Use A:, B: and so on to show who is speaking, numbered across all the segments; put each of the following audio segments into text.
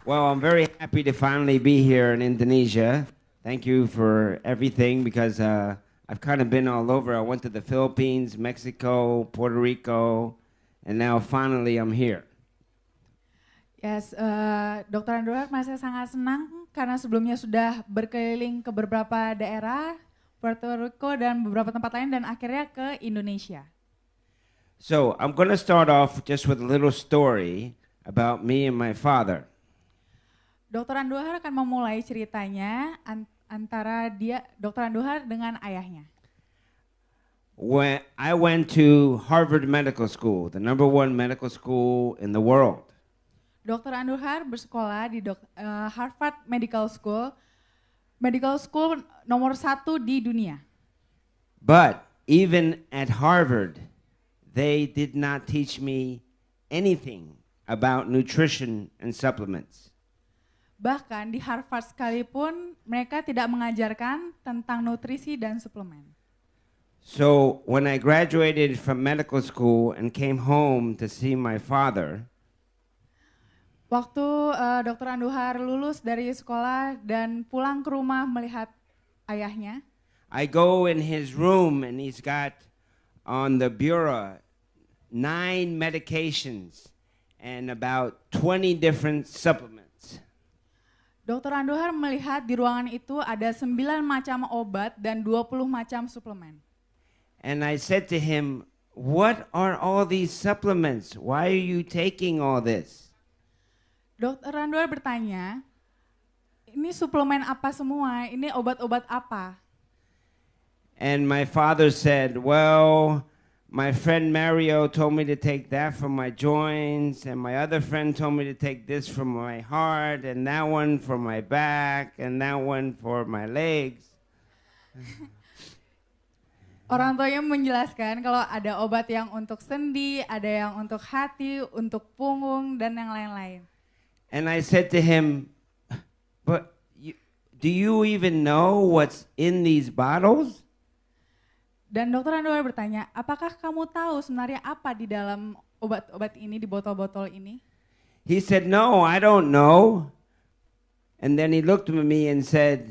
A: Well, I'm very happy to finally be here in Indonesia. Thank you for everything because I've kind of been all over. I went to the Philippines, Mexico, Puerto Rico, and now finally I'm here.
B: Yes, Dr. Andohar masih sangat senang karena sebelumnya sudah berkeliling ke beberapa daerah, Puerto Rico dan beberapa tempat lain dan akhirnya ke Indonesia.
A: So I'm going to start off just with a little story about me and my father.
B: Dr. Andohar akan memulai ceritanya antara Dr. Andohar dengan ayahnya.
A: When I went to Harvard Medical School, the #1 medical school in the world.
B: Dr. Andohar bersekolah di Harvard Medical School nomor 1 di dunia.
A: But even at Harvard, they did not teach me anything about nutrition and supplements.
B: Bahkan di Harvard sekalipun mereka tidak mengajarkan tentang nutrisi dan suplemen.
A: So when I graduated from medical school and came home to see my father,
B: waktu Dr. Andohar lulus dari sekolah dan pulang ke rumah melihat ayahnya,
A: I go in his room and he's got on the bureau 9 medications and about 20 different supplements.
B: Dr. Andohar melihat di ruangan itu ada 9 macam obat dan 20 macam suplemen.
A: And I said to him, "What are all these supplements? Why are you taking all this?"
B: Dr. Andohar bertanya, ini suplemen apa semua? Ini obat-obat apa?
A: And my father said, "Well, my friend Mario told me to take that for my joints, and my other friend told me to take this for my heart, and that one for my back, and that one for my legs."
B: Orang tuanya menjelaskan kalau ada obat yang untuk sendi, ada yang untuk hati, untuk punggung, dan yang lain-lain.
A: And I said to him, "But do you even know what's in these bottles?"
B: Dan Dr. Andohar bertanya, apakah kamu tahu sebenarnya apa di dalam obat-obat ini, di botol-botol ini?
A: He said, "No, I don't know." And then he looked at me and said,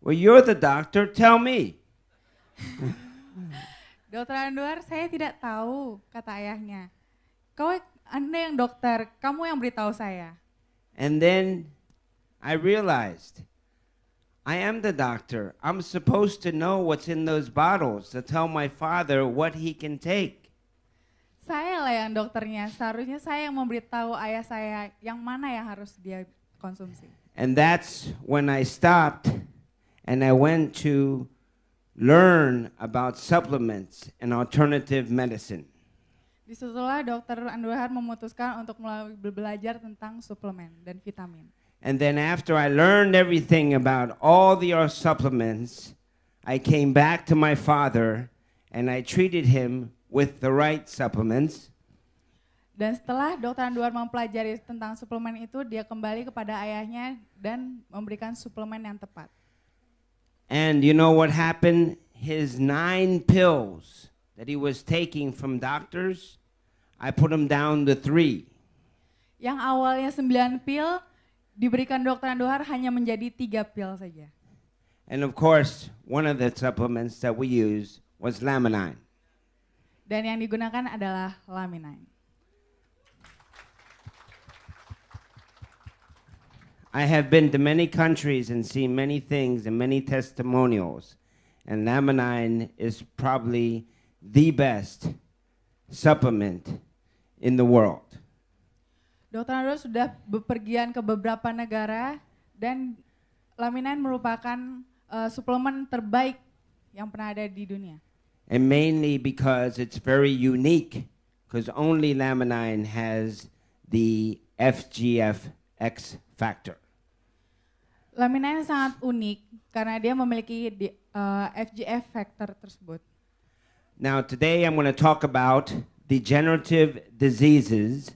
A: "Well, you're the doctor, tell me."
B: Dr. Andohar, saya tidak tahu, kata ayahnya. Anda yang dokter, kamu yang beritahu saya.
A: And then I realized, I am the doctor. I'm supposed to know what's in those bottles to tell my father what he can take.
B: Saya lah yang dokternya, seharusnya saya yang memberitahu ayah saya yang mana yang harus dia konsumsi.
A: And that's when I stopped and I went to learn about supplements and alternative medicine.
B: Disitulah Dr. Andohar memutuskan untuk mulai belajar tentang suplemen dan vitamin.
A: And then after I learned everything about all the supplements, I came back to my father and I treated him with the right supplements.
B: Dan setelah Dr. Andohar mempelajari tentang suplemen itu, dia kembali kepada ayahnya dan memberikan suplemen yang tepat.
A: And you know what happened? His 9 pills that he was taking from doctors, I put them down to 3.
B: Yang awalnya 9 pil, diberikan Dr. Andohar hanya menjadi 3 pil saja.
A: And of course, one of the supplements that we used was Laminine.
B: Dan yang digunakan adalah Laminine.
A: I have been to many countries and seen many things and many testimonials. And Laminine is probably the best supplement in the world.
B: Dr. Andohar sudah bepergian ke beberapa negara dan Laminine merupakan suplemen terbaik yang pernah ada di dunia.
A: And mainly because it's very unique, because only Laminine has the FGF-X factor.
B: Laminine sangat unik karena dia memiliki FGF factor tersebut.
A: Now today I'm going to talk about degenerative diseases.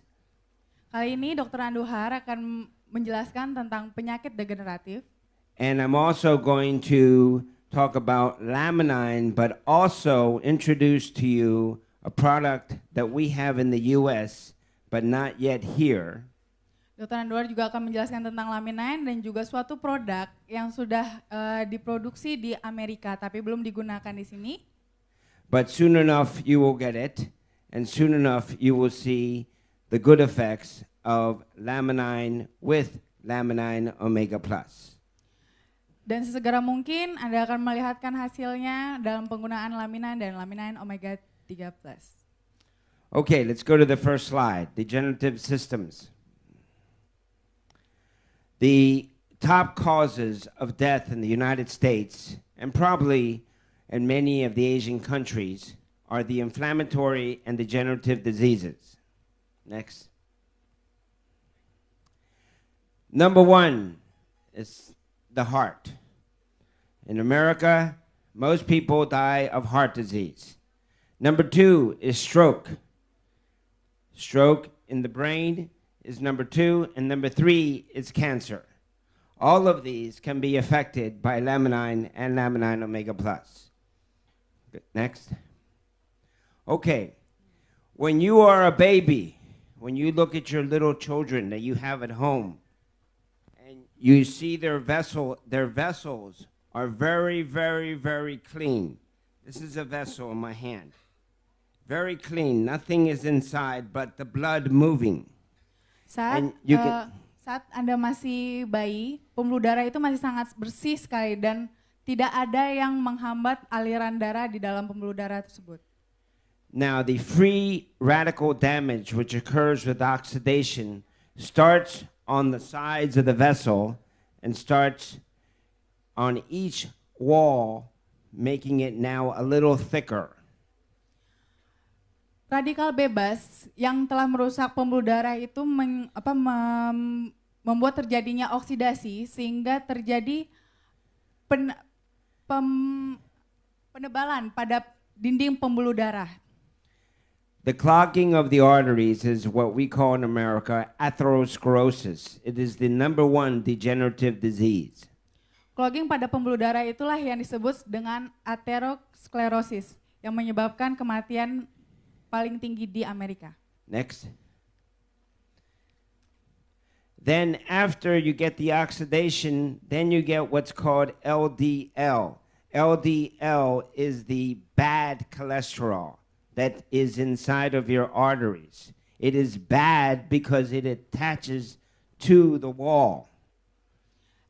B: Kali ini Dr. Andohar akan menjelaskan tentang penyakit degeneratif.
A: And I'm also going to talk about Laminine, but also introduce to you a product that we have in the US, but not yet here.
B: Dr. Anwar juga akan menjelaskan tentang laminin dan juga suatu produk yang sudah diproduksi di Amerika tapi belum digunakan di sini.
A: But soon enough you will get it, and soon enough you will see the good effects of laminin with laminin omega plus.
B: Dan sesegera mungkin Anda akan melihatkan hasilnya dalam penggunaan laminin dan laminin omega 3+.
A: Okay, let's go to the first slide, degenerative systems. The top causes of death in the United States, and probably in many of the Asian countries, are the inflammatory and degenerative diseases. Next. Number one is the heart. In America, most people die of heart disease. Number two is stroke. Stroke in the brain is number two, and number three is cancer. All of these can be affected by laminin and laminin omega plus. Next. Okay, when you are a baby, when you look at your little children that you have at home, and you see their vessels are very, very, very clean. This is a vessel in my hand. Very clean, nothing is inside but the blood moving.
B: Saat Anda masih bayi, pembuluh darah itu masih sangat bersih sekali dan tidak ada yang menghambat aliran darah di dalam pembuluh darah tersebut.
A: Now, the free radical damage which occurs with oxidation starts on the sides of the vessel and starts on each wall, making it now a little thicker.
B: Radikal bebas yang telah merusak pembuluh darah itu membuat terjadinya oksidasi sehingga terjadi penebalan pada dinding pembuluh darah.
A: The clogging of the arteries is what we call in America atherosclerosis. It is the number one degenerative disease.
B: Clogging pada pembuluh darah itulah yang disebut dengan atherosclerosis yang menyebabkan kematian paling tinggi di Amerika.
A: Next. Then after you get the oxidation, then you get what's called LDL. LDL is the bad cholesterol that is inside of your arteries. It is bad because it attaches to the wall.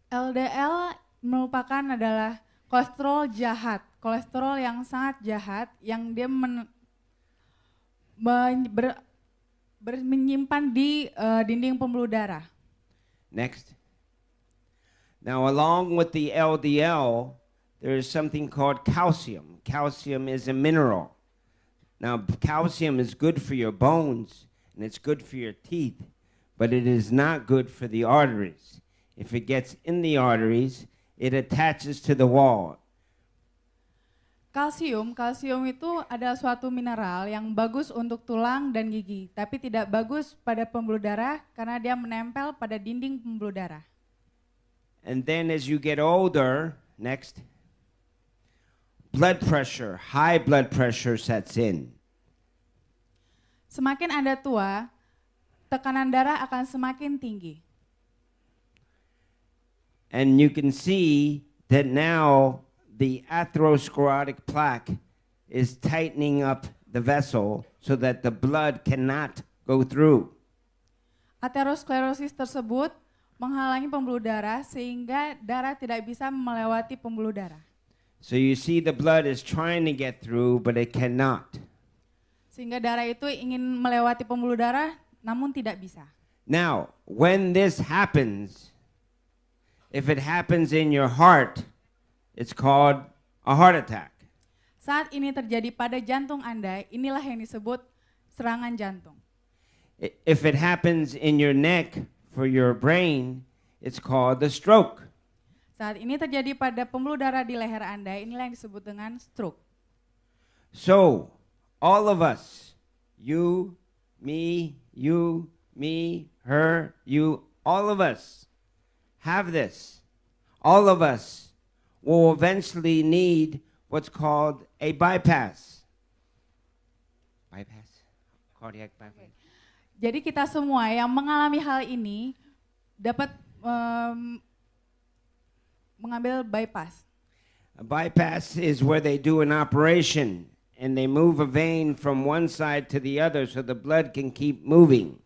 B: LDL merupakan adalah kolesterol jahat, kolesterol yang sangat jahat yang dia menyimpan di dinding pembuluh darah.
A: Next. Now, along with the LDL, there is something called calcium. Calcium is a mineral. Now, calcium is good for your bones and it's good for your teeth, but it is not good for the arteries. If it gets in the arteries, it attaches to the wall.
B: Kalsium itu adalah suatu mineral yang bagus untuk tulang dan gigi, tapi tidak bagus pada pembuluh darah karena dia menempel pada dinding pembuluh darah.
A: And then as you get older, next, high blood pressure sets in.
B: Semakin Anda tua, tekanan darah akan semakin tinggi.
A: And you can see that now the atherosclerotic plaque is tightening up the vessel so that the blood cannot go through.
B: Aterosklerosis tersebut menghalangi pembuluh darah sehingga darah tidak bisa melewati pembuluh darah.
A: So you see the blood is trying to get through, but it cannot.
B: Sehingga darah itu ingin melewati pembuluh darah, namun tidak bisa.
A: Now, when this happens, if it happens in your heart, it's called a heart attack.
B: Saat ini terjadi pada jantung Anda, inilah yang disebut serangan jantung.
A: If it happens in your neck for your brain, it's called the stroke.
B: Saat ini terjadi pada pembuluh darah di leher Anda, inilah yang disebut dengan stroke.
A: So, all of us, you, me, her, you, all of us have this. All of us will eventually need what's called a bypass. Bypass? Cardiac bypass.
B: Jadi kita semua yang mengalami hal ini dapat mengambil bypass.
A: A bypass is where they do an operation and they move a vein from one side to the other so the blood can keep moving.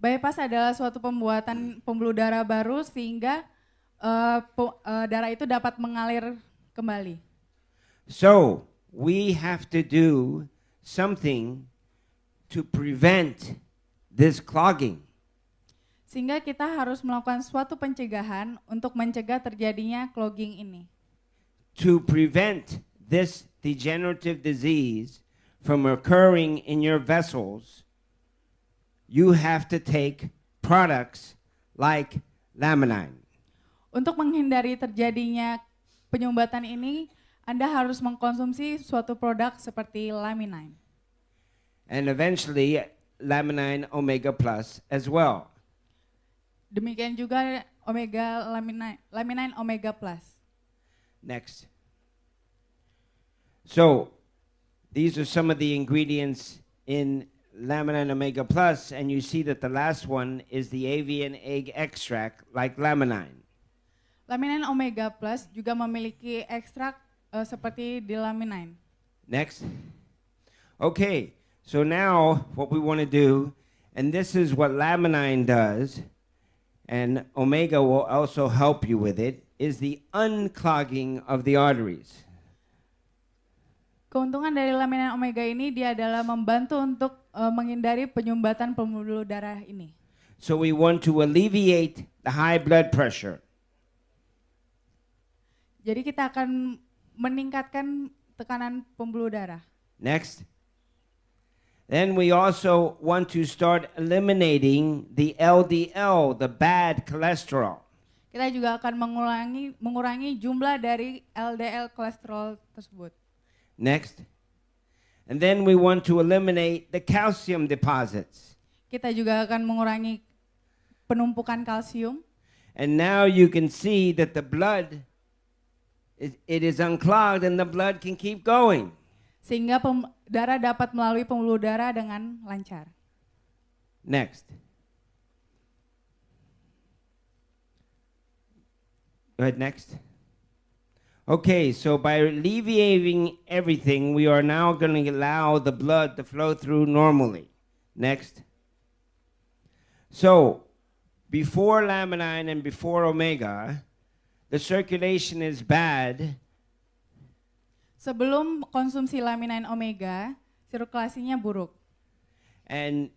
B: Bypass adalah suatu pembuatan pembuluh darah baru sehingga darah itu dapat mengalir kembali.
A: So, we have to do something to prevent this clogging.
B: Sehingga kita harus melakukan suatu pencegahan untuk mencegah terjadinya clogging ini.
A: To prevent this degenerative disease from occurring in your vessels, you have to take products like laminine.
B: Untuk menghindari terjadinya penyumbatan ini, Anda harus mengkonsumsi suatu produk seperti laminine.
A: And eventually, laminine omega plus as well.
B: Demikian juga laminine omega plus.
A: Next. So, these are some of the ingredients in laminine omega plus, and you see that the last one is the avian egg extract like laminine.
B: Laminine omega plus juga memiliki ekstrak seperti di laminine.
A: Next. Okay, so now what we want to do, and this is what laminine does, and omega will also help you with it, is the unclogging of the arteries.
B: Keuntungan dari laminine omega ini dia adalah membantu untuk menghindari penyumbatan pembuluh darah ini.
A: So we want to alleviate the high blood pressure.
B: Jadi kita akan meningkatkan tekanan pembuluh darah.
A: Next. Then we also want to start eliminating the LDL, the bad cholesterol.
B: Kita juga akan mengurangi jumlah dari LDL kolesterol tersebut.
A: Next. And then we want to eliminate the calcium deposits.
B: Kita juga akan mengurangi penumpukan kalsium.
A: And now you can see that the blood, it is unclogged and the blood can keep going.
B: Sehingga darah dapat melalui pembuluh darah dengan lancar.
A: Next. Go ahead, next. Okay, so by alleviating everything, we are now going to allow the blood to flow through normally. Next. So, before laminine and before omega, the circulation is bad.
B: Sebelum konsumsi laminine omega, sirkulasinya buruk.
A: And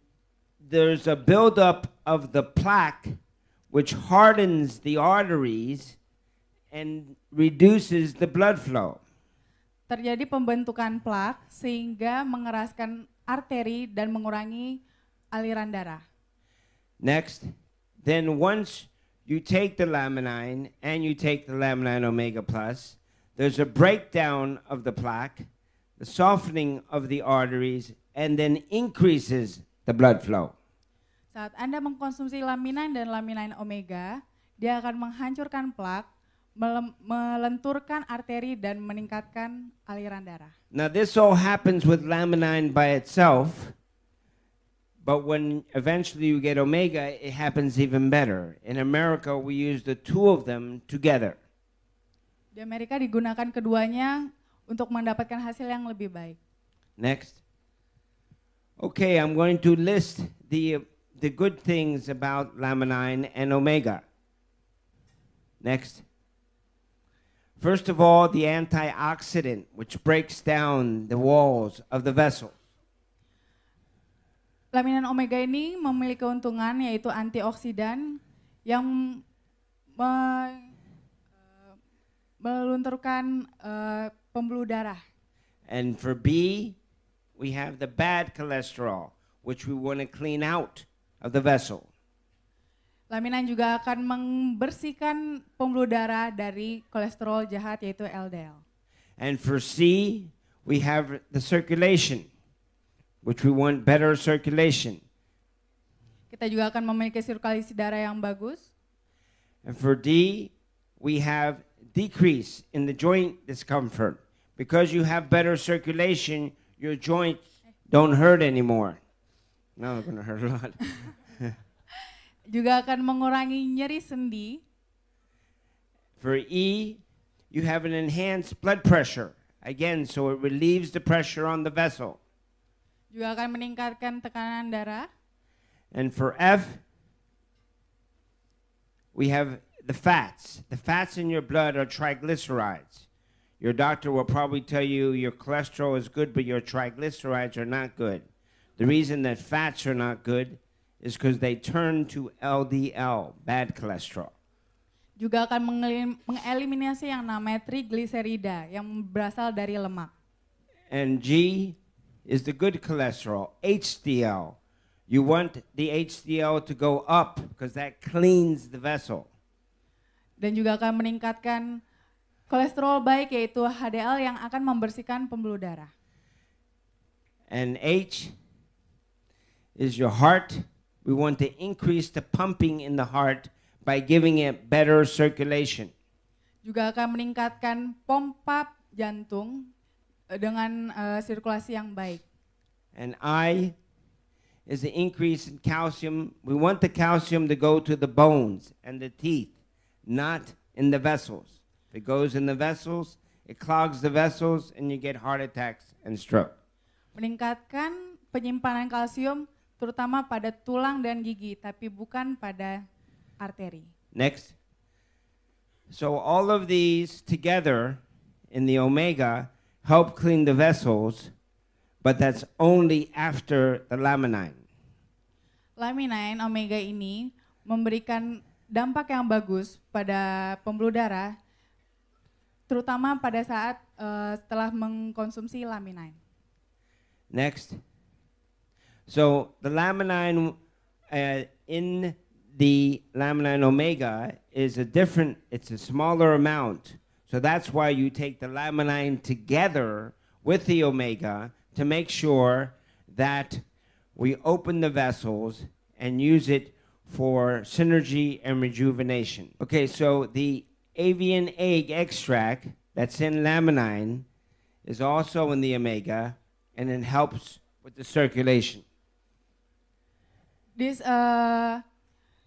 A: there's a buildup of the plaque which hardens the arteries and reduces the blood flow.
B: Terjadi pembentukan plak sehingga mengeraskan arteri dan mengurangi aliran darah.
A: Next, then once you take the laminine and you take the laminine omega plus, there's a breakdown of the plaque, the softening of the arteries, and then increases the blood flow.
B: Saat Anda mengkonsumsi laminine dan laminine omega, dia akan menghancurkan plak, melenturkan arteri dan meningkatkan aliran darah.
A: Now this all happens with laminine by itself, but when eventually you get omega, it happens even better. In America, we use the two of them together.
B: Di Amerika digunakan keduanya untuk mendapatkan hasil yang lebih baik.
A: Next. Okay, I'm going to list the good things about laminine and omega. Next. First of all, the antioxidant, which breaks down the walls of the vessel.
B: Laminine omega ini memiliki keuntungan yaitu antioksidan yang melunturkan pembuluh darah.
A: And for B, we have the bad cholesterol, which we want to clean out of the vessel.
B: Laminine juga akan membersihkan pembuluh darah dari kolesterol jahat yaitu LDL.
A: And for C, we have the circulation, which we want better circulation.
B: Kita juga akan memiliki sirkulasi darah yang bagus.
A: And for D, we have decrease in the joint discomfort. Because you have better circulation, your joints don't hurt anymore. No, it's going to hurt a lot.
B: juga akan mengurangi nyeri sendi.
A: For E, you have an enhanced blood pressure. Again, so it relieves the pressure on the vessel.
B: Juga akan meningkatkan tekanan darah.
A: And for F, we have the fats. The fats in your blood are triglycerides. Your doctor will probably tell you your cholesterol is good, but your triglycerides are not good. The reason that fats are not good is because they turn to LDL, bad cholesterol.
B: Juga akan mengeliminasi yang namanya trigliserida yang berasal dari lemak.
A: And G is the good cholesterol, HDL. You want the HDL to go up because that cleans the vessel.
B: Dan juga akan meningkatkan kolesterol baik yaitu HDL yang akan membersihkan pembuluh darah.
A: And H is your heart. We want to increase the pumping in the heart by giving it better circulation.
B: Juga akan meningkatkan pompa jantung dengan sirkulasi yang baik.
A: And I is the increase in calcium. We want the calcium to go to the bones and the teeth, not in the vessels. If it goes in the vessels, it clogs the vessels and you get heart attacks and stroke.
B: Meningkatkan penyimpanan kalsium terutama pada tulang dan gigi, tapi bukan pada arteri.
A: Next. So all of these together in the omega help clean the vessels, but that's only after the laminine.
B: Laminine omega ini memberikan dampak yang bagus pada pembuluh darah, terutama pada saat setelah mengkonsumsi laminine.
A: Next. So the laminine in the laminine omega is it's a smaller amount. So that's why you take the laminine together with the omega to make sure that we open the vessels and use it for synergy and rejuvenation. Okay, so the avian egg extract that's in laminine is also in the omega, and it helps with the circulation.
B: This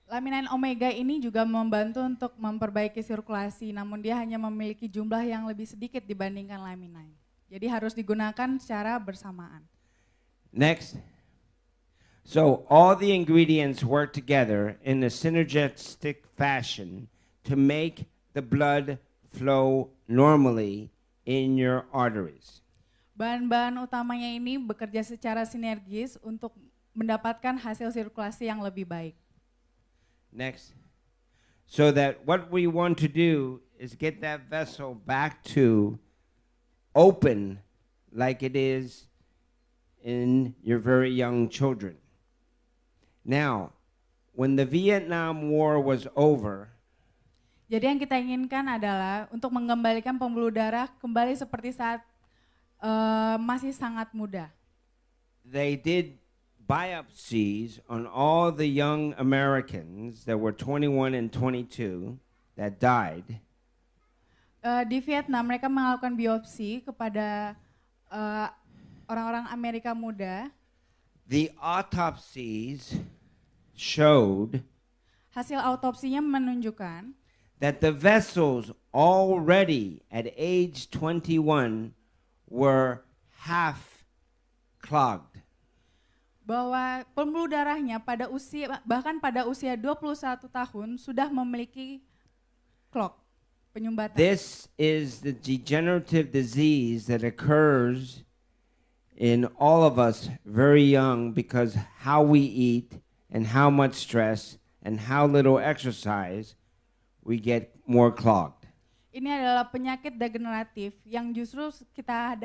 B: laminine omega ini juga membantu untuk memperbaiki sirkulasi, namun dia hanya memiliki jumlah yang lebih sedikit dibandingkan laminine. Jadi harus digunakan secara bersamaan.
A: Next. So all the ingredients work together in a synergistic fashion to make the blood flow normally in your arteries.
B: Bahan-bahan utamanya ini bekerja secara sinergis untuk mendapatkan hasil sirkulasi yang lebih baik.
A: Next. So that what we want to do is get that vessel back to open like it is in your very young children. Now, when the Vietnam War was over,
B: jadi yang kita inginkan adalah untuk mengembalikan pembuluh darah kembali seperti saat masih sangat muda.
A: They did biopsies on all the young Americans that were 21 and 22 that died.
B: Di Vietnam mereka melakukan biopsi kepada orang-orang Amerika muda.
A: The autopsies showed
B: hasil autopsinya menunjukkan
A: that the vessels already at age 21 were half clogged.
B: Bahwa pembuluh darahnya bahkan pada usia 21 tahun sudah memiliki clog, penyumbatan.
A: This is the degenerative disease that occurs in all of us very young because how we eat and how much stress and how little exercise, we get more clogged.
B: Ini adalah penyakit degeneratif yang justru kita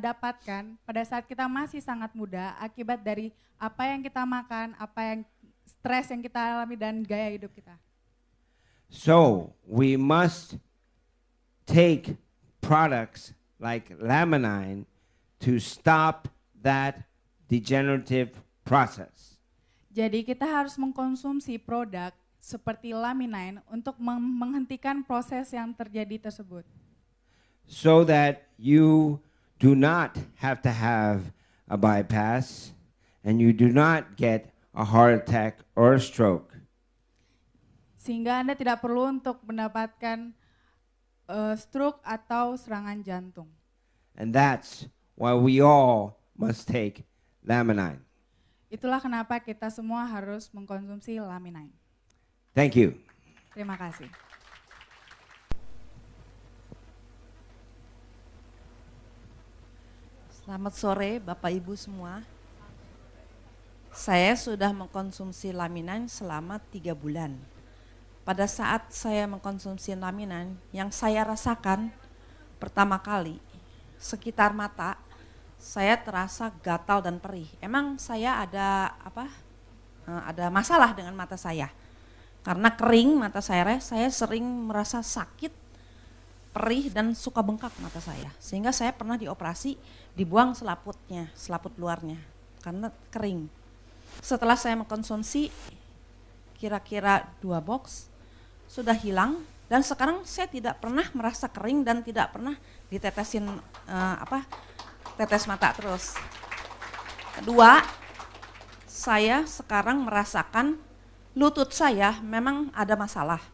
B: dapatkan pada saat kita masih sangat muda akibat dari apa yang kita makan, apa yang stres yang kita alami dan gaya hidup kita.
A: So, we must take products like laminine to stop that degenerative process.
B: Jadi kita harus mengkonsumsi produk seperti laminine untuk menghentikan proses yang terjadi tersebut.
A: So that you do not have to have a bypass and you do not get a heart attack or a stroke.
B: Sehingga Anda tidak perlu untuk mendapatkan stroke atau serangan jantung.
A: And that's why we all must take Laminine.
B: Itulah kenapa kita semua harus mengkonsumsi Laminine.
A: Thank you.
B: Terima kasih.
C: Selamat sore Bapak Ibu semua. Saya sudah mengkonsumsi Laminine selama 3 bulan. Pada saat saya mengkonsumsi Laminine, yang saya rasakan pertama kali sekitar mata, saya terasa gatal dan perih. Emang saya ada ada masalah dengan mata saya. Karena kering mata saya sering merasa sakit, perih dan suka bengkak mata saya. Sehingga saya pernah dioperasi, dibuang selaputnya, selaput luarnya karena kering. Setelah saya mengkonsumsi kira-kira 2 box, sudah hilang dan sekarang saya tidak pernah merasa kering dan tidak pernah ditetesin tetes mata terus. Kedua, saya sekarang merasakan lutut saya memang ada masalah.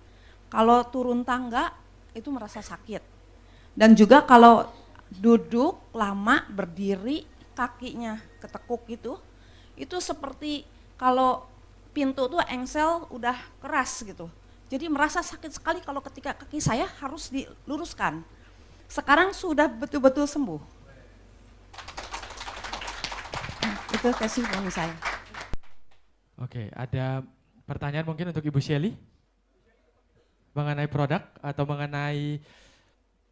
C: Kalau turun tangga itu merasa sakit. Dan juga kalau duduk lama berdiri kakinya ketekuk gitu, itu seperti kalau pintu tuh engsel udah keras gitu. Jadi merasa sakit sekali kalau ketika kaki saya harus diluruskan. Sekarang sudah betul-betul sembuh. Itu testimoni saya.
D: Oke, ada pertanyaan mungkin untuk Ibu Shelly? Mengenai produk atau mengenai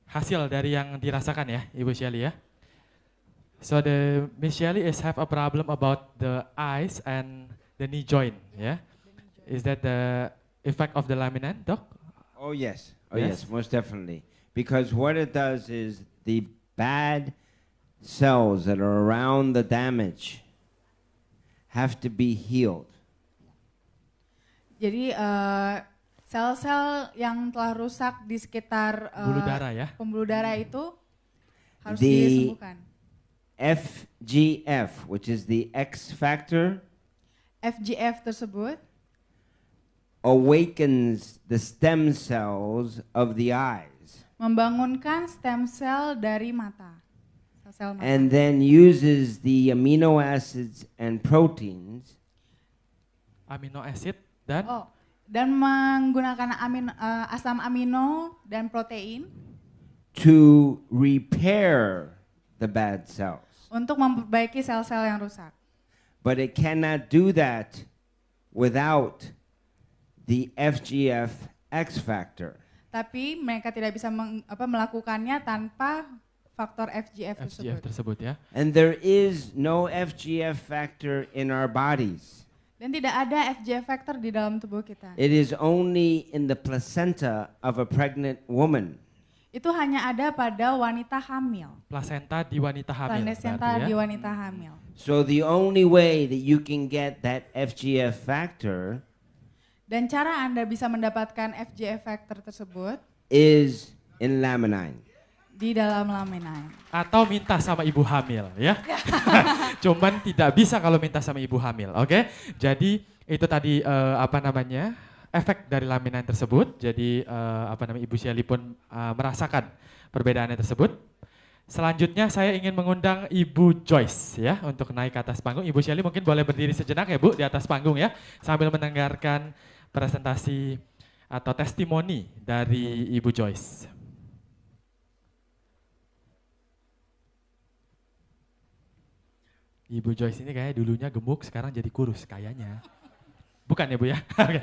D: hasil dari yang dirasakan ya, Ibu Shelly ya. So the Miss Shelly is have a problem about the eyes and the knee joint, yeah? Is that the effect of the Laminine, Doc?
A: Oh yes,
D: Yes?
A: most definitely. Because what it does is the bad cells that are around the damage have to be healed.
B: Jadi sel-sel yang telah rusak di sekitar
D: Bulu darah ya?
B: pembuluh darah itu harus
A: The
B: disembuhkan.
A: FGF, which is the X factor,
B: FGF tersebut
A: awakens the stem cells of the eyes
B: membangunkan stem cell dari mata. Sel-sel mata.
A: and then uses the amino acids and proteins
D: Amino acid dan
B: Dan menggunakan asam amino dan protein
A: to repair the bad cells.
B: untuk memperbaiki sel-sel yang rusak.
A: But it cannot do that without the FGF X factor.
B: Tapi mereka tidak bisa melakukannya tanpa faktor FGF
D: FGF
B: tersebut.
D: tersebut ya.
A: And there is no FGF factor in our bodies.
B: Dan tidak ada FGF factor di dalam tubuh kita.
A: It is only in the placenta of a pregnant woman.
B: Itu hanya ada pada wanita hamil.
D: Plasenta di wanita hamil.
B: Plasenta
D: berarti ya.
B: di wanita hamil.
A: So the only way that you can get that FGF factor
B: Dan cara Anda bisa mendapatkan FGF factor tersebut
A: is in Laminine.
B: di dalam Laminine.
D: Atau minta sama ibu hamil ya. Cuman tidak bisa kalau minta sama ibu hamil, oke? Jadi itu tadi efek dari Laminine tersebut. Jadi Ibu Shelly pun merasakan perbedaannya tersebut. Selanjutnya saya ingin mengundang Ibu Joyce ya untuk naik ke atas panggung. Ibu Shelly mungkin boleh berdiri sejenak ya Bu di atas panggung ya sambil mendengarkan presentasi atau testimoni dari Ibu Joyce. Ibu Joyce ini kayaknya dulunya gemuk, sekarang jadi kurus kayaknya. Bukan ya Bu ya? Oke.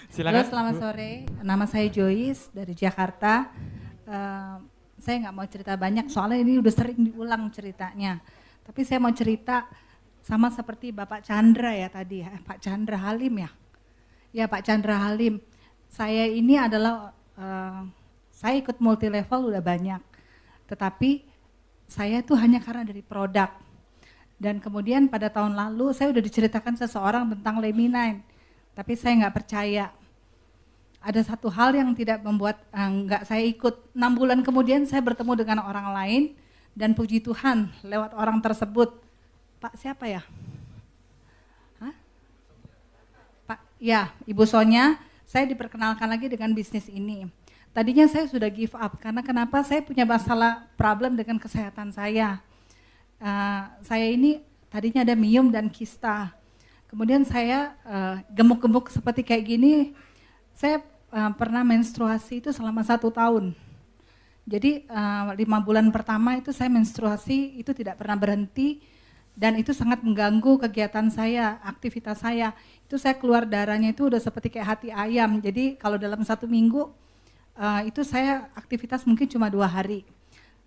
D: Silakan.
E: Halo, selamat sore. Nama saya Joyce dari Jakarta. Saya nggak mau cerita banyak soalnya ini udah sering diulang ceritanya. Tapi saya mau cerita sama seperti Bapak Chandra ya tadi ya, Pak Chandra Halim ya. Ya Pak Chandra Halim. Saya ini adalah saya ikut multi level udah banyak. Tetapi saya tuh hanya karena dari produk. Dan kemudian pada tahun lalu saya udah diceritakan seseorang tentang Laminine, tapi saya nggak percaya. Ada satu hal yang tidak membuat nggak saya ikut. 6 bulan kemudian saya bertemu dengan orang lain dan puji Tuhan lewat orang tersebut. Pak siapa ya? Hah? Pak, ya Ibu Sonya. saya diperkenalkan lagi dengan bisnis ini. Tadinya saya sudah give up, karena kenapa? Saya punya masalah problem dengan kesehatan saya. Saya ini tadinya ada miom dan kista. Kemudian saya gemuk-gemuk seperti kayak gini, saya pernah menstruasi itu selama 1 tahun. Jadi 5 bulan pertama itu saya menstruasi itu tidak pernah berhenti, dan itu sangat mengganggu kegiatan saya, aktivitas saya. Itu saya keluar darahnya itu udah seperti kayak hati ayam. Jadi kalau dalam 1 minggu itu saya aktivitas mungkin cuma 2 hari.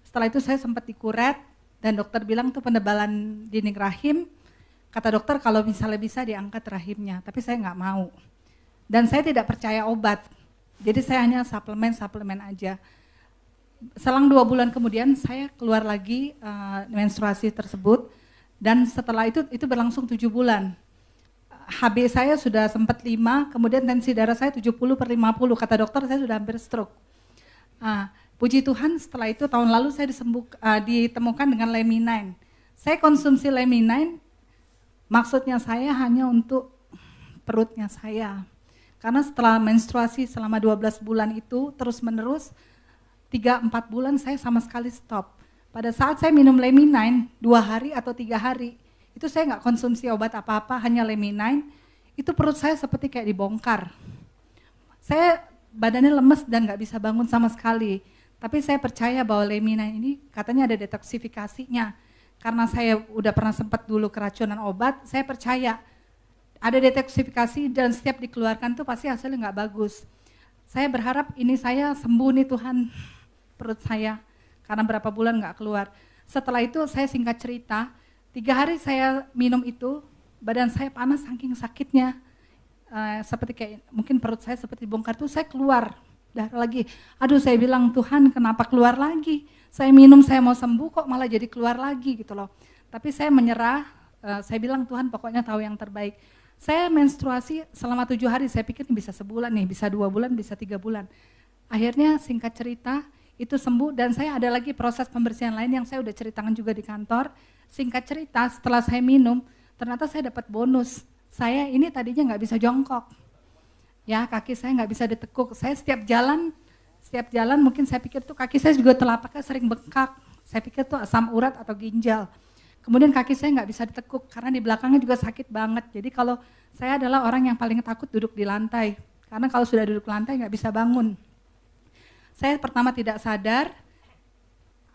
E: Setelah itu saya sempat dikuret dan dokter bilang itu penebalan dinding rahim. Kata dokter kalau misalnya bisa diangkat rahimnya, tapi saya nggak mau. Dan saya tidak percaya obat. Jadi saya hanya suplemen aja. Selang 2 bulan kemudian saya keluar lagi menstruasi tersebut. Dan setelah itu berlangsung 7 bulan. HB saya sudah sempat 5, kemudian tensi darah saya 70/50. Kata dokter saya sudah hampir stroke. Puji Tuhan setelah itu tahun lalu saya ditemukan dengan Lemminine. Saya konsumsi Lemminine, maksudnya saya hanya untuk perutnya saya. Karena setelah menstruasi selama 12 bulan itu terus menerus, 3-4 bulan saya sama sekali stop. Pada saat saya minum Lemminine 2 hari atau 3 hari, itu saya nggak konsumsi obat apa-apa, hanya Lemminine, itu perut saya seperti kayak dibongkar. Saya badannya lemes dan nggak bisa bangun sama sekali. Tapi saya percaya bahwa Lemminine ini katanya ada detoksifikasinya. Karena saya udah pernah sempat dulu keracunan obat, saya percaya ada detoksifikasi dan setiap dikeluarkan tuh pasti hasilnya nggak bagus. Saya berharap ini saya sembuh nih Tuhan, perut saya. Karena berapa bulan nggak keluar. Setelah itu saya singkat cerita, 3 hari saya minum itu, badan saya panas saking sakitnya. Seperti kayak mungkin perut saya seperti bongkar tuh, saya keluar darah lagi. Aduh saya bilang, Tuhan kenapa keluar lagi? Saya minum, saya mau sembuh kok malah jadi keluar lagi gitu loh. Tapi saya menyerah, saya bilang Tuhan pokoknya tahu yang terbaik. Saya menstruasi selama 7 hari, saya pikir bisa sebulan nih, bisa 2 bulan, bisa 3 bulan. Akhirnya singkat cerita, itu sembuh dan saya ada lagi proses pembersihan lain yang saya udah ceritakan juga di kantor. Singkat cerita setelah saya minum, ternyata saya dapat bonus. Saya ini tadinya nggak bisa jongkok. Ya kaki saya nggak bisa ditekuk. Saya setiap jalan mungkin saya pikir tuh kaki saya juga telapaknya sering bengkak. Saya pikir tuh asam urat atau ginjal. Kemudian kaki saya nggak bisa ditekuk karena di belakangnya juga sakit banget. Jadi kalau saya adalah orang yang paling takut duduk di lantai. Karena kalau sudah duduk di lantai nggak bisa bangun. Saya pertama tidak sadar,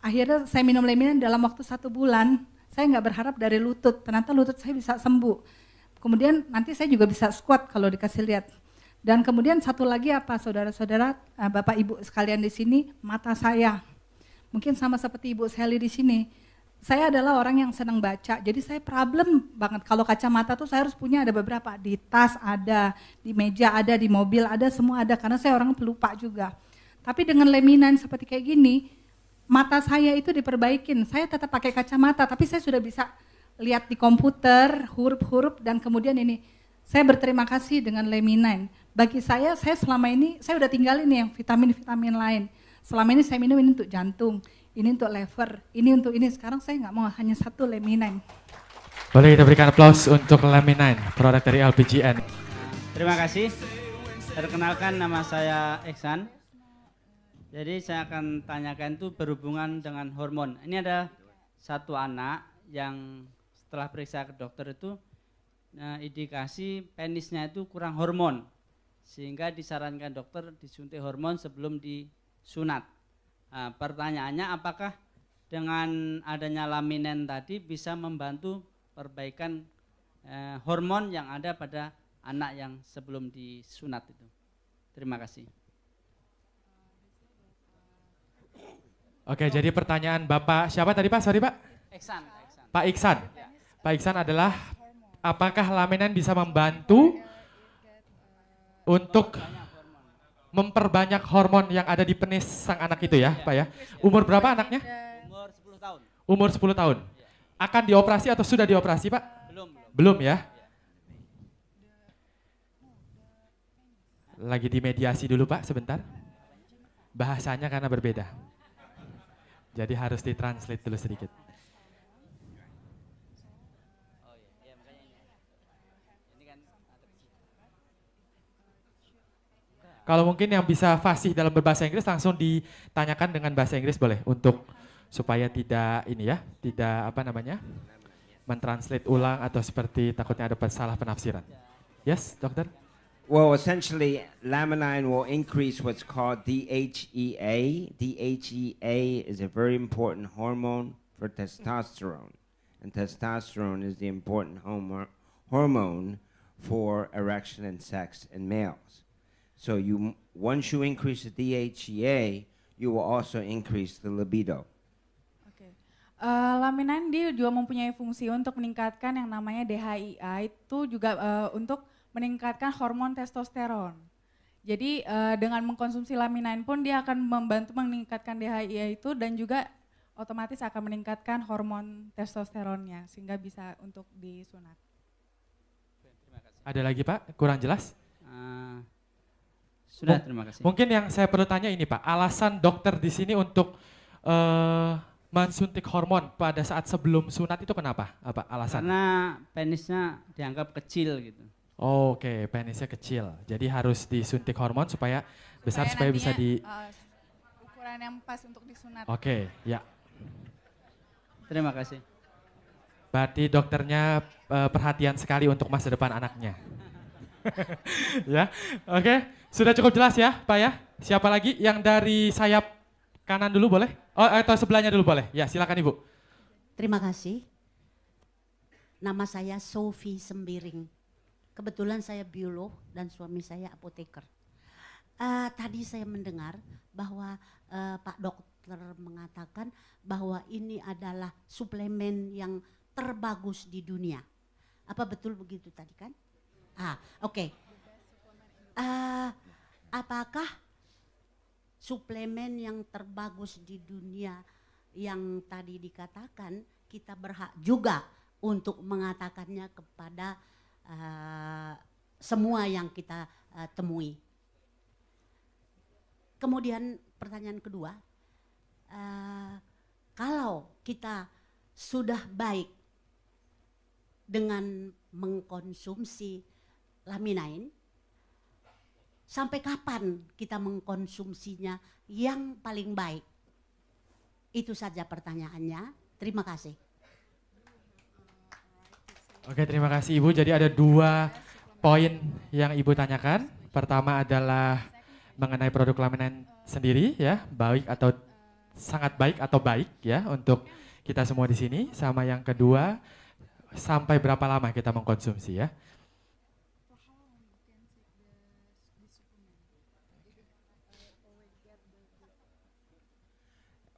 E: akhirnya saya minum Lemminine dalam waktu 1 bulan, saya nggak berharap dari lutut, ternyata lutut saya bisa sembuh. Kemudian nanti saya juga bisa squat kalau dikasih lihat. Dan kemudian satu lagi apa saudara-saudara, Bapak Ibu sekalian di sini, mata saya. Mungkin sama seperti Ibu Sally di sini. Saya adalah orang yang senang baca, jadi saya problem banget. Kalau kacamata tuh saya harus punya ada beberapa, di tas ada, di meja ada, di mobil ada, semua ada, karena saya orang pelupa juga. Tapi dengan Lemminine seperti kayak gini, mata saya itu diperbaikin. Saya tetap pakai kacamata, tapi saya sudah bisa lihat di komputer, huruf-huruf, dan kemudian ini. Saya berterima kasih dengan Lemminine. Bagi saya selama ini, saya udah tinggalin yang vitamin-vitamin lain. Selama ini saya minum ini untuk jantung, ini untuk liver, ini untuk ini. Sekarang saya nggak mau, hanya 1 Lemminine.
D: Boleh kita berikan aplaus untuk Lemminine, produk dari LPGN.
F: Terima kasih. Perkenalkan nama saya Iksan. Jadi saya akan tanyakan itu berhubungan dengan hormon. Ini ada 1 anak yang setelah periksa ke dokter itu indikasi penisnya itu kurang hormon. Sehingga disarankan dokter disuntik hormon sebelum disunat. Pertanyaannya apakah dengan adanya Lemminine tadi bisa membantu perbaikan hormon yang ada pada anak yang sebelum disunat itu. Terima kasih.
D: Oke, jadi pertanyaan Bapak siapa tadi Pak? Sorry Pak.
F: Iksan.
D: Pak Iksan. Pak Iksan adalah apakah Lemminine bisa membantu untuk memperbanyak hormon yang ada di penis sang anak itu ya, Pak ya. Umur berapa anaknya?
F: Umur 10 tahun.
D: Umur 10 tahun. Akan dioperasi atau sudah dioperasi, Pak? Belum ya. Lagi dimediasi dulu, Pak, sebentar. Bahasanya karena berbeda. Jadi harus ditranslate dulu sedikit. Kalau mungkin yang bisa fasih dalam berbahasa Inggris langsung ditanyakan dengan bahasa Inggris boleh untuk supaya tidak ini ya, tidak apa namanya, mentranslate ulang atau seperti takutnya ada salah penafsiran. Yes, dokter?
A: Well, essentially, laminine will increase what's called DHEA. DHEA is a very important hormone for testosterone. And testosterone is the important hormone for erection and sex in males. So once you increase the DHEA, you will also increase the libido.
B: Oke. Laminin dia juga mempunyai fungsi untuk meningkatkan yang namanya DHEA, itu juga untuk meningkatkan hormon testosteron. Jadi dengan mengkonsumsi laminin pun dia akan membantu meningkatkan DHEA itu dan juga otomatis akan meningkatkan hormon testosteronnya sehingga bisa untuk disunat.
D: Ada lagi Pak? Kurang jelas?
F: Sudah, terima kasih.
D: Mungkin yang saya perlu tanya ini Pak, alasan dokter di sini untuk mensuntik hormon pada saat sebelum sunat itu kenapa? Apa alasan?
F: Karena penisnya dianggap kecil gitu.
D: Oke, penisnya kecil. Jadi harus disuntik hormon supaya besar supaya bisa di
B: ukuran yang pas untuk disunat.
D: Oke, ya.
F: Terima kasih.
D: Berarti dokternya perhatian sekali untuk masa depan anaknya. Ya, oke. Sudah cukup jelas ya Pak ya? Siapa lagi yang dari sayap kanan dulu boleh? Oh, atau sebelahnya dulu boleh? Ya, silakan Ibu.
G: Terima kasih. Nama saya Sophie Sembiring. Kebetulan saya biolog dan suami saya apoteker. Tadi saya mendengar bahwa Pak Dokter mengatakan bahwa ini adalah suplemen yang terbagus di dunia. Apa betul begitu tadi kan? Oke. Apakah suplemen yang terbagus di dunia yang tadi dikatakan kita berhak juga untuk mengatakannya kepada semua yang kita temui. Kemudian pertanyaan kedua, kalau kita sudah baik dengan mengkonsumsi laminin, sampai kapan kita mengkonsumsinya yang paling baik? Itu saja pertanyaannya. Terima kasih.
D: Oke, terima kasih Ibu. Jadi ada 2 poin yang Ibu tanyakan. Pertama adalah mengenai produk laminin sendiri ya, baik atau sangat baik atau baik ya untuk kita semua di sini. Sama yang kedua, sampai berapa lama kita mengkonsumsi ya.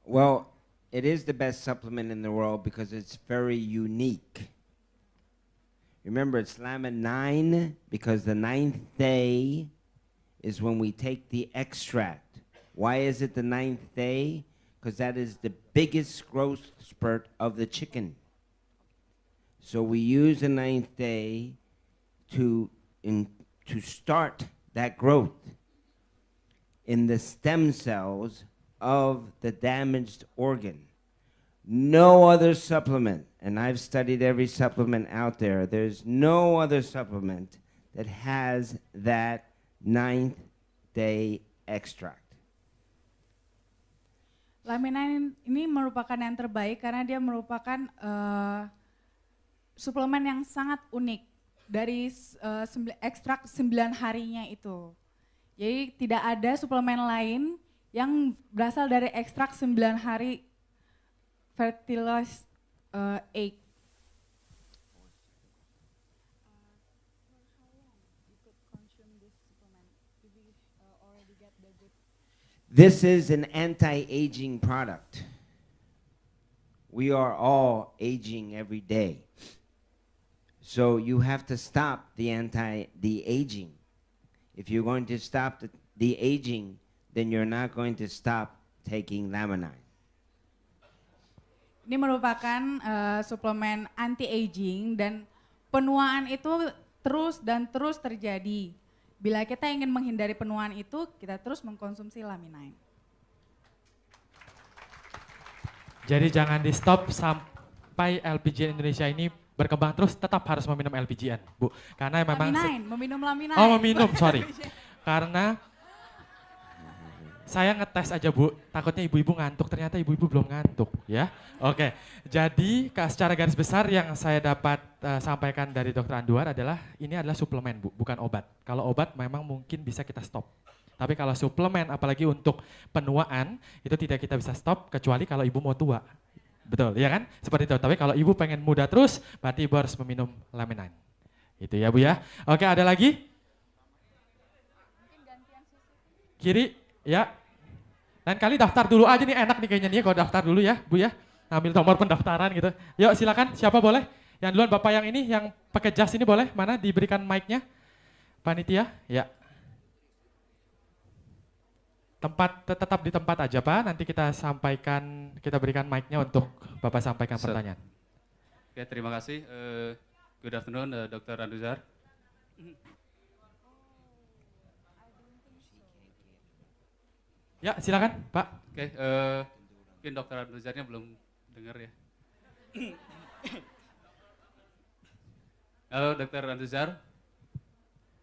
A: Well, it is the best supplement in the world because it's very unique. Remember, it's laminine because the 9th day is when we take the extract. Why is it the 9th day? Because that is the biggest growth spurt of the chicken. So we use the 9th day to start that growth in the stem cells of the damaged organ. No other supplement, and I've studied every supplement out there, there's no other supplement that has that 9th day extract.
B: Laminin ini merupakan yang terbaik karena dia merupakan suplemen yang sangat unik dari ekstrak 9 harinya itu. Jadi tidak ada suplemen lain yang berasal dari ekstrak 9 hari fertilized egg.
A: This is an anti-aging product. We are all aging every day. So you have to stop the aging. If you're going to stop the aging, then you're not going to stop taking laminine.
B: Ini merupakan suplemen anti-aging dan penuaan itu terus dan terus terjadi. Bila kita ingin menghindari penuaan itu, kita terus mengkonsumsi laminin.
D: Jadi jangan di stop sampai LPGN Indonesia ini berkembang terus, tetap harus meminum LPGN, Bu. Karena memang
B: meminum laminin.
D: Oh, meminum, sorry. Karena Saya ngetes aja Bu, takutnya ibu-ibu ngantuk, ternyata ibu-ibu belum ngantuk ya. Oke, jadi secara garis besar yang saya dapat sampaikan dari Dokter Anduar adalah ini adalah suplemen Bu, bukan obat. Kalau obat memang mungkin bisa kita stop. Tapi kalau suplemen apalagi untuk penuaan itu tidak kita bisa stop kecuali kalau ibu mau tua. Betul ya kan? Seperti itu. Tapi kalau ibu pengen muda terus berarti ibu harus meminum Laminin. Itu ya Bu ya. Oke, ada lagi? Kiri ya. Lain kali daftar dulu aja nih, enak nih kayaknya nih kalau daftar dulu ya Bu ya. Ambil nomor pendaftaran gitu. Yuk silakan, siapa boleh? Yang duluan Bapak yang ini, yang pakai jas ini boleh? Mana diberikan mic-nya? Panitia? Ya. Tetap di tempat aja Pak, nanti kita berikan mic-nya untuk Bapak sampaikan pertanyaan.
H: Oke, terima kasih. Good afternoon, Dr. Anduzar.
D: Ya, silakan Pak.
H: Oke, mungkin Dr. Anduzarnya belum dengar ya. Halo, Dr. Anduzar.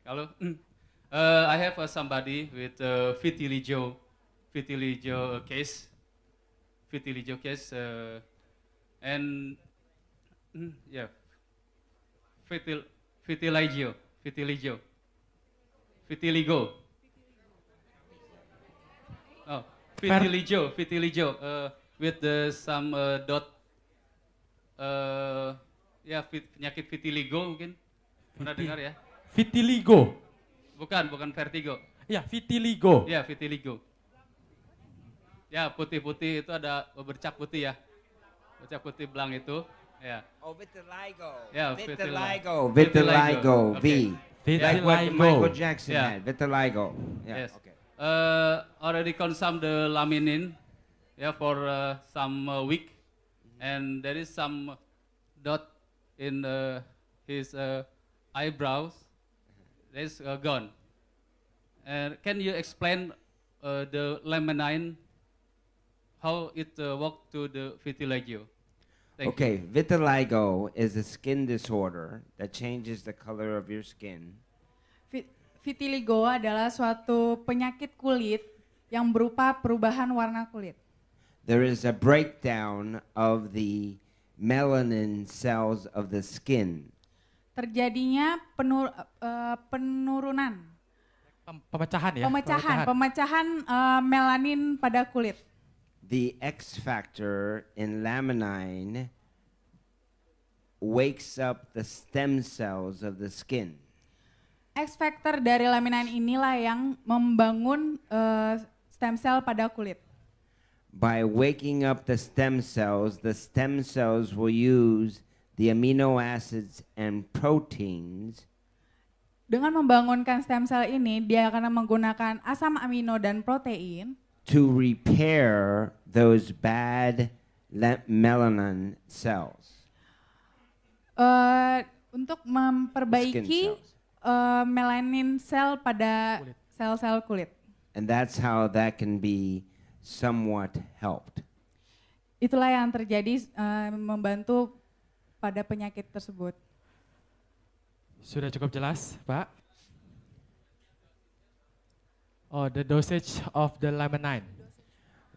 H: Halo. I have somebody with vitiligo case, and yeah, vitiligo. Oh, vitiligo, with some dot, ya penyakit vitiligo mungkin pernah dengar ya?
D: Vitiligo.
H: Bukan vertigo.
D: Ya, vitiligo.
H: Ya, vitiligo. Ya, putih-putih itu ada bercak putih ya. Bercak putih belang itu, ya.
A: Oh, vitiligo.
H: Ya,
A: Vitiligo. V. Like what
D: Vitiligo.
A: Michael Jackson
H: Yeah.
A: had. Vitiligo. Yeah.
H: Yes.
A: Okay.
H: Already consumed the laminin, yeah, for some week, and there is some dot in his eyebrows. It's gone. Can you explain the laminin, how it work to the vitiligo? Thank
A: Okay, vitiligo is a skin disorder that changes the color of your skin.
B: Vitiligo adalah suatu penyakit kulit yang berupa perubahan warna kulit.
A: There is a breakdown of the melanin cells of the skin.
B: Terjadinya penurunan,
D: Pemecahan ya?
B: pemecahan melanin pada kulit.
A: The X factor in laminin wakes up the stem cells of the skin.
B: X factor dari laminin inilah yang membangun stem cell pada kulit.
A: By waking up the stem cells will use the amino acids and proteins
B: Dengan membangunkan stem cell ini, dia akan menggunakan asam amino dan protein
A: to repair those bad melanin cells.
B: Untuk memperbaiki melanin sel pada sel-sel kulit.
A: And that's how that can be somewhat helped.
B: Itulah yang terjadi membantu pada penyakit tersebut.
D: Sudah cukup jelas, Pak? Oh, the dosage of the laminin.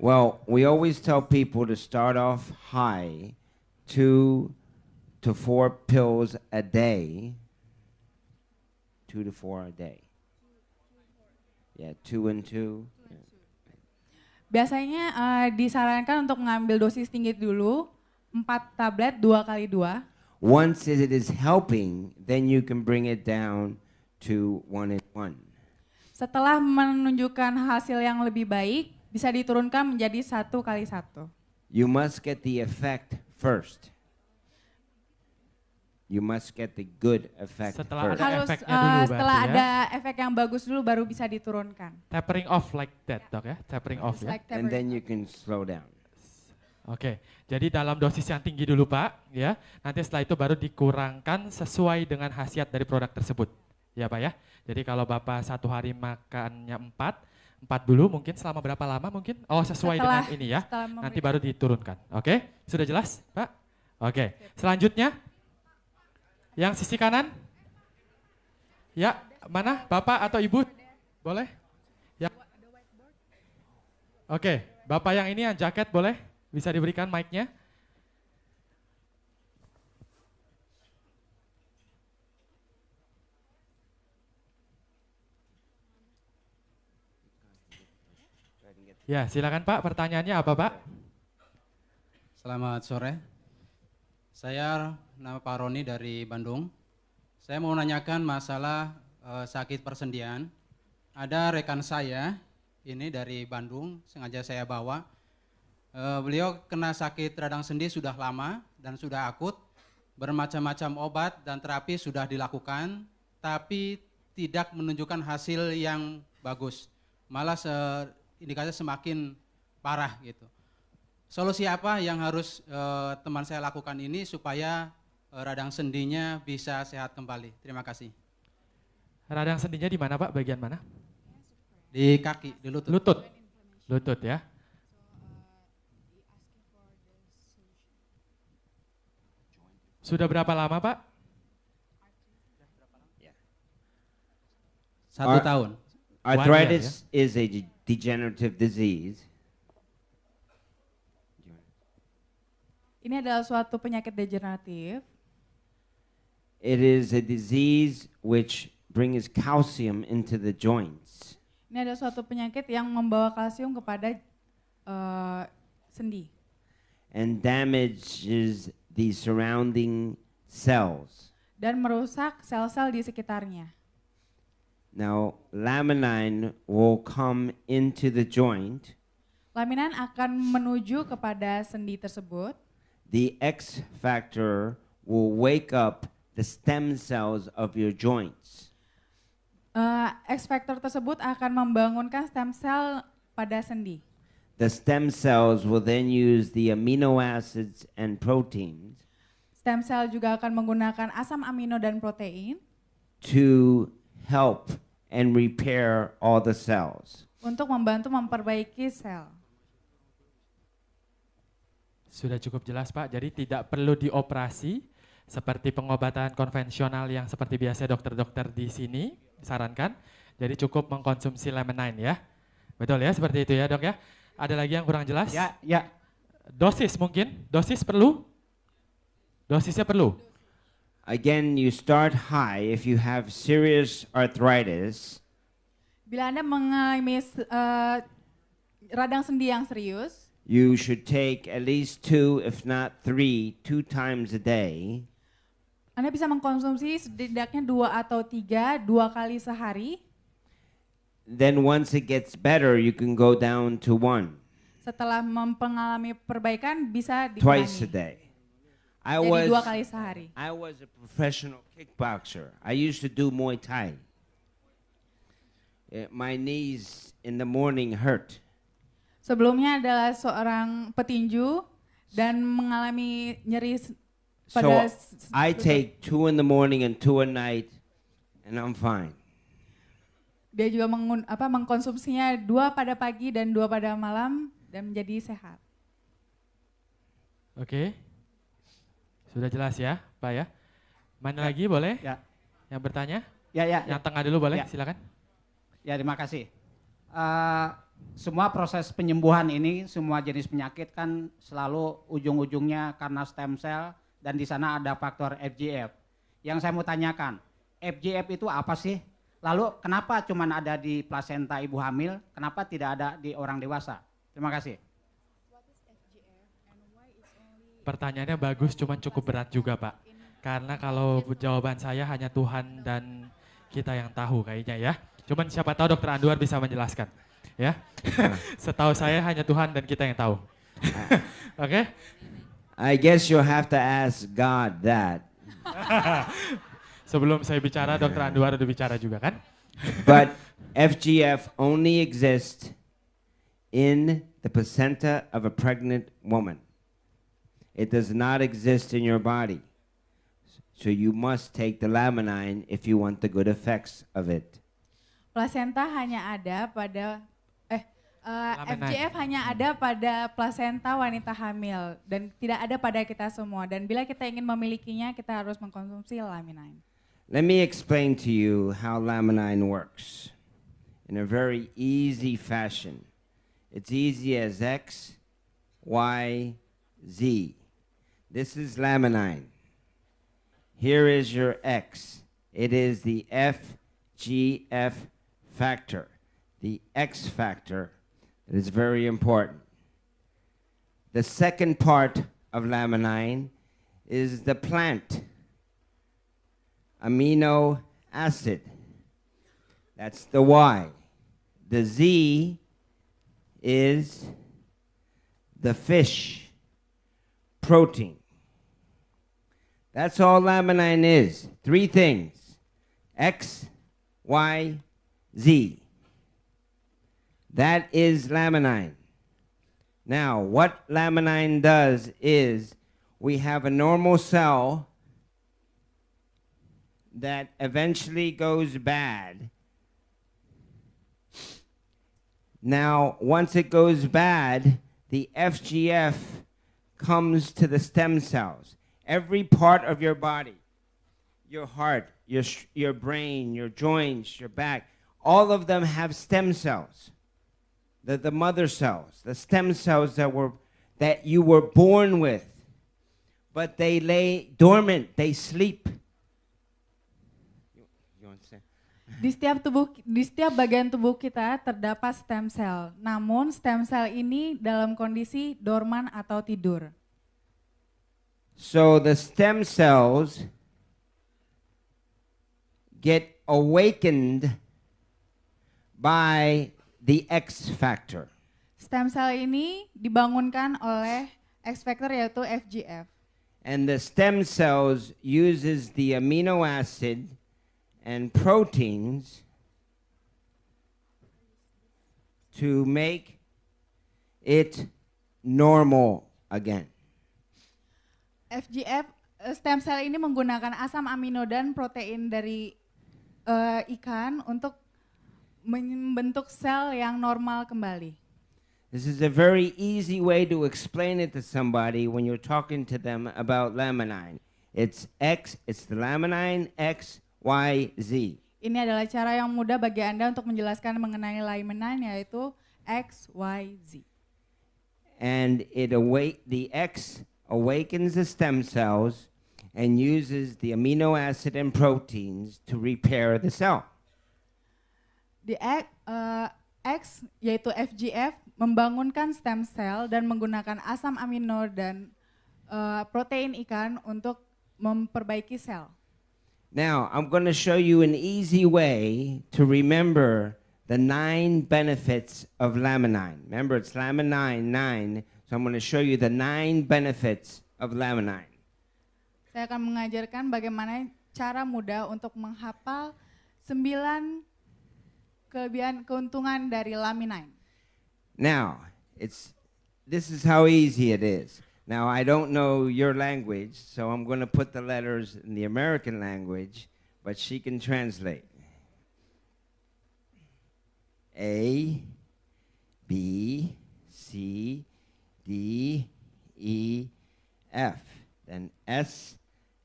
A: Well, we always tell people to start off high, 2 to 4 pills a day. 2 to 4 a day. Yeah, 2 and 2.
B: Biasanya disarankan untuk mengambil dosis tinggi dulu, 4 tablet 2 kali 2.
A: Once it is helping, then you can bring it down to 1 and 1.
B: Setelah menunjukkan hasil yang lebih baik, bisa diturunkan menjadi 1 kali 1.
A: You must get the effect first. You must get the good effect
D: Setelah
A: first.
D: ada efeknya dulu
B: Setelah
D: berarti
B: ada
D: ya.
B: efek yang bagus dulu baru bisa diturunkan.
D: Tapering off like that, Dok ya. Tapering off ya.
B: Like
A: And
B: tapering.
A: then you can slow down.
D: Oke, jadi dalam dosis yang tinggi dulu Pak, ya. Nanti setelah itu baru dikurangkan sesuai dengan khasiat dari produk tersebut, ya Pak ya. Jadi kalau Bapak 1 hari makannya 4 dulu mungkin selama berapa lama mungkin? Oh sesuai
B: Setelah-
D: dengan ini ya.
B: setelah
D: Nanti
B: memberikan.
D: baru diturunkan. Oke, sudah jelas Pak? Oke, selanjutnya yang sisi kanan. Ya, mana Bapak atau Ibu? Boleh? Ya. Oke, Bapak yang ini yang jaket boleh bisa diberikan mic-nya? Ya, silakan Pak, pertanyaannya apa Pak?
I: Selamat sore. Saya nama Pak Roni dari Bandung. Saya mau nanyakan masalah sakit persendian. Ada rekan saya ini dari Bandung, sengaja saya bawa. Beliau kena sakit radang sendi sudah lama dan sudah akut. Bermacam-macam obat dan terapi sudah dilakukan, tapi tidak menunjukkan hasil yang bagus. Malah indikasi semakin parah gitu. Solusi apa yang harus teman saya lakukan ini supaya radang sendinya bisa sehat kembali? Terima kasih.
D: Radang sendinya di mana Pak? Bagian mana?
I: Di kaki, di lutut.
D: Lutut. Lutut ya. Sudah berapa lama Pak?
I: 1 tahun.
A: Arthritis is a degenerative disease.
B: Ini adalah suatu penyakit degeneratif.
A: It is a disease which brings calcium into the joints.
B: Ini adalah suatu penyakit yang membawa kalsium kepada sendi
A: And damages the surrounding cells.
B: dan merusak sel-sel di sekitarnya.
A: Now, laminine will come into the joint.
B: Laminan akan menuju kepada sendi tersebut.
A: The X factor will wake up the stem cells of your joints.
B: X factor tersebut akan membangunkan stem cell pada sendi.
A: The stem cells will then use the amino acids and proteins
B: Stem cell juga akan menggunakan asam amino dan protein
A: to help and repair all the cells.
B: untuk membantu memperbaiki sel.
D: Sudah cukup jelas Pak, jadi tidak perlu dioperasi seperti pengobatan konvensional yang seperti biasa dokter-dokter di sini sarankan. Jadi cukup mengkonsumsi Laminine ya. Betul ya, seperti itu ya Dok ya. Ada lagi yang kurang jelas?
F: Ya.
D: Dosis mungkin? Dosis perlu? Dosisnya perlu?
A: Again, you start high if you have serious arthritis.
B: Bila Anda mengalami radang sendi yang serius,
A: You should take at least 2, if not 3, 2 times a day.
B: Anda bisa mengkonsumsi setidaknya 2 atau 3, 2 kali sehari.
A: Then once it gets better, you can go down to 1,
B: Setelah mengalami perbaikan bisa
A: twice a
B: dikurangi.
A: day.
B: Jadi 2 kali sehari.
A: I was a professional kickboxer. I used to do Muay Thai. My knees in the morning hurt.
B: Sebelumnya adalah seorang petinju dan mengalami nyeri
A: So
B: pada
A: I take 2 in the morning and 2 at night, and I'm fine.
B: dia juga mengkonsumsinya 2 pada pagi dan 2 pada malam dan menjadi sehat.
D: Oke. Sudah jelas ya Pak ya. Mana lagi boleh?
F: Ya.
D: Yang bertanya?
F: Ya.
D: Yang tengah dulu boleh,
F: Ya.
D: silakan.
F: Ya, terima kasih. Semua proses penyembuhan ini, semua jenis penyakit kan selalu ujung-ujungnya karena stem cell dan di sana ada faktor FGF. Yang saya mau tanyakan, FGF itu apa sih? Lalu kenapa cuma ada di plasenta ibu hamil, kenapa tidak ada di orang dewasa? Terima kasih.
D: Pertanyaannya bagus, cuman cukup berat juga Pak. Karena kalau jawaban saya hanya Tuhan dan kita yang tahu kayaknya ya. Cuman siapa tahu Dokter Anduar bisa menjelaskan. Ya, setahu saya hanya Tuhan dan kita yang tahu. Oke?
A: I guess you'll have to ask God that.
D: Sebelum saya bicara, Dokter Anduar udah bicara juga kan?
A: But FGF only exists in the placenta of a pregnant woman. It does not exist in your body. So you must take the Laminine if you want the good effects of it.
B: Plasenta hanya ada pada
D: Laminine.
B: FGF hanya ada pada plasenta wanita hamil dan tidak ada pada kita semua. Dan bila kita ingin memilikinya, kita harus mengkonsumsi Laminine.
A: Let me explain to you how Laminine works in a very easy fashion. It's easy as X, Y, Z. This is laminine. Here is your X. It is the FGF factor, the X factor that is very important. The second part of laminine is the plant amino acid. That's the Y. The Z is the fish protein. That's all laminine is. 3 things. X, Y, Z. That is laminine. Now, what laminine does is we have a normal cell that eventually goes bad. Now, once it goes bad, the FGF comes to the stem cells. Every part of your body, your heart, your brain, your joints, your back, all of them have stem cells. The mother cells, the stem cells that you were born with, but they lay dormant, they sleep.
B: Di setiap bagian tubuh kita terdapat stem cell. Namun stem cell ini dalam kondisi dorman atau tidur.
A: So the stem cells get awakened by the X factor.
B: Stem cell ini dibangunkan oleh X factor yaitu FGF.
A: And the stem cells uses the amino acid and proteins to make it normal again.
B: FGF stem cell ini menggunakan asam amino dan protein dari ikan untuk membentuk sel yang normal kembali.
A: This is a very easy way to explain it to somebody when you're talking to them about laminine. It's the laminine X, Y, Z.
B: Ini adalah cara yang mudah bagi Anda untuk menjelaskan mengenai laminine yaitu X, Y, Z.
A: And the X awakens the stem cells and uses the amino acid and proteins to repair the cell.
B: Di X yaitu FGF membangunkan stem cell dan menggunakan asam amino dan protein ikan untuk memperbaiki sel.
A: Now, I'm going to show you an easy way to remember the 9 benefits of laminine. Remember, it's laminine 9, so I'm going to show you the 9 benefits of laminine.
B: Saya akan mengajarkan bagaimana cara mudah untuk menghafal 9 kelebihan keuntungan dari laminine.
A: Now, this is how easy it is. Now, I don't know your language, so I'm going to put the letters in the American language, but she can translate. A, B, C, D, E, F. Then S,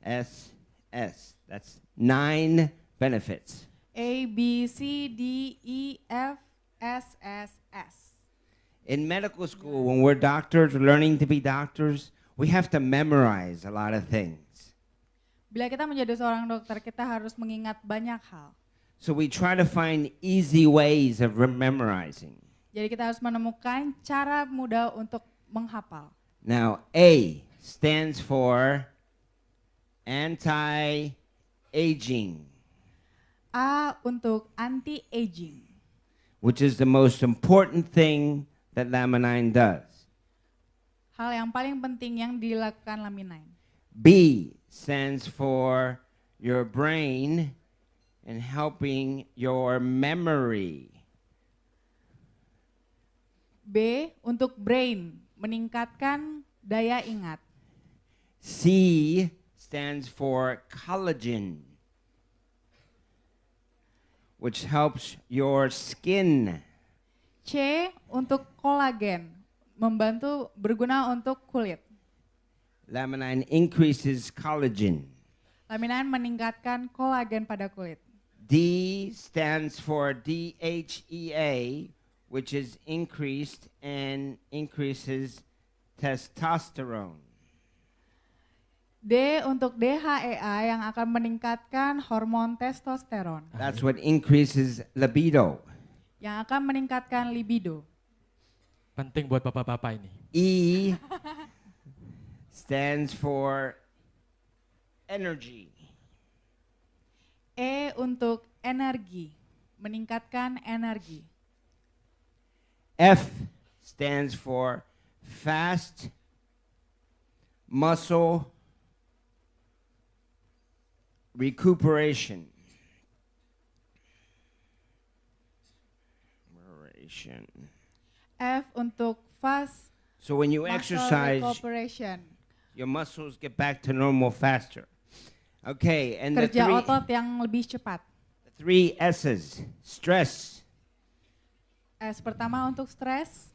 A: S, S. That's 9 benefits.
B: A, B, C, D, E, F, S, S, S.
A: In medical school, when we're doctors, learning to be doctors, we have to memorize a lot of things.
B: Bila kita menjadi seorang dokter, kita harus mengingat banyak hal.
A: So we try to find easy ways of memorizing.
B: Jadi kita harus menemukan cara mudah untuk menghafal.
A: Now, A stands for anti-aging,
B: A untuk anti-aging,
A: which is the most important thing that laminine does.
B: hal yang paling penting yang dilakukan laminine.
A: B stands for your brain and helping your memory.
B: B untuk brain, meningkatkan daya ingat.
A: C stands for collagen, which helps your skin.
B: C untuk kolagen, berguna untuk kulit.
A: Laminine increases collagen.
B: Laminine meningkatkan kolagen pada kulit.
A: D stands for DHEA, which is increased and increases testosterone.
B: D untuk DHEA yang akan meningkatkan hormon testosteron.
A: That's what increases libido.
B: Yang akan meningkatkan libido.
D: Penting buat bapak-bapak ini.
A: E stands for energy.
B: E untuk energi, meningkatkan energi.
A: F stands for fast muscle recuperation.
B: F untuk fast
A: So when you
B: muscle
A: exercise,
B: recuperation.
A: your muscles get back to normal faster. Okay, and the
B: Kerja otot yang lebih cepat.
A: three S's. Stress
B: S pertama untuk stres,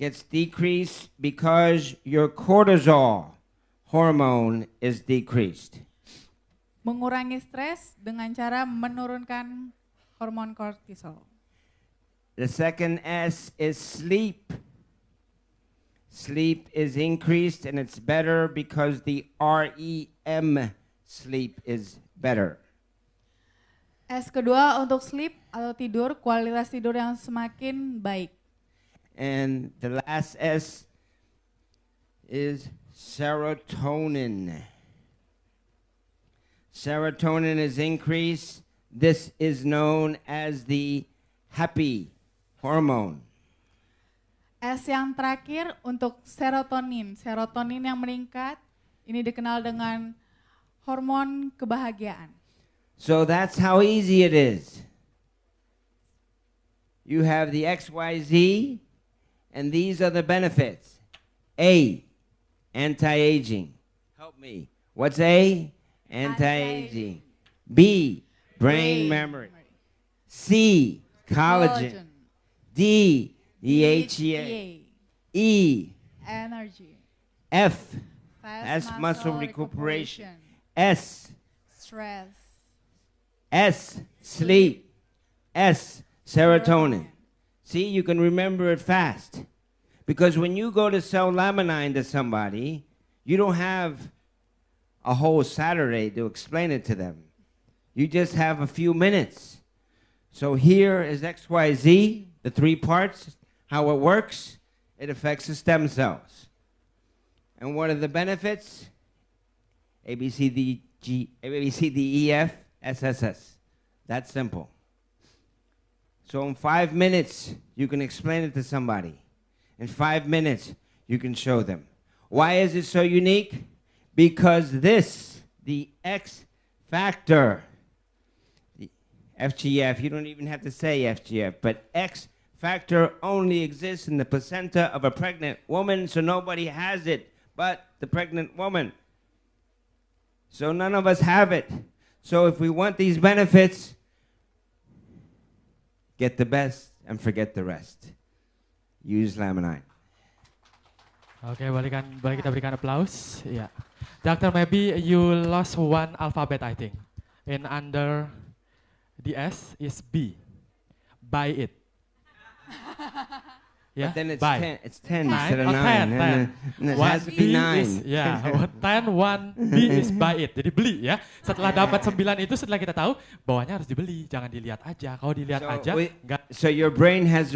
A: gets decreased because your cortisol hormone is decreased.
B: mengurangi stres dengan cara menurunkan hormon kortisol.
A: The second S is sleep. Sleep is increased and it's better because the REM sleep is better.
B: S kedua untuk sleep atau tidur, kualitas tidur yang semakin baik.
A: And the last S is serotonin. Serotonin is increased. This is known as the happy hormone.
B: S yang terakhir untuk serotonin. Serotonin yang meningkat, ini dikenal dengan hormon kebahagiaan.
A: So that's how easy it is. You have the XYZ, and these are the benefits. A, anti-aging. Help me. What's A? Anti-aging. B, brain memory. C, collagen. D, DHEA. E,
B: Energy.
A: F, fast muscle recuperation. S,
B: Stress.
A: S, sleep. S, serotonin. See, you can remember it fast. Because when you go to sell laminine to somebody, you don't have a whole Saturday to explain it to them. You just have a few minutes. So here is XYZ, the three parts, how it works. It affects the stem cells. And what are the benefits? A, B, C, D, E, F, SSS. That's simple. So in 5 minutes, you can explain it to somebody. In 5 minutes, you can show them. Why is it so unique? Because this, the X factor, the FGF, you don't even have to say FGF, but X factor only exists in the placenta of a pregnant woman, so nobody has it but the pregnant woman. So none of us have it. So if we want these benefits, get the best and forget the rest. Use laminine.
D: Oke, boleh kita berikan applause. Ya. Doctor, maybe you lost one alphabet, I think. And under the S is B. Buy it. Yeah,
A: But then it's
D: buy.
A: 10. It's 10
D: Nine?
A: instead of
D: Oh,
A: 9.
D: 10,
A: And
D: 10.
A: it
D: One
A: has to
D: B
A: be 9.
D: is, ya, 10, 1 B is buy it. Jadi beli ya. Setelah dapat 9 itu, setelah kita tahu, bawahnya harus dibeli. Jangan dilihat aja. Kalau dilihat aja, enggak.
A: So your brain has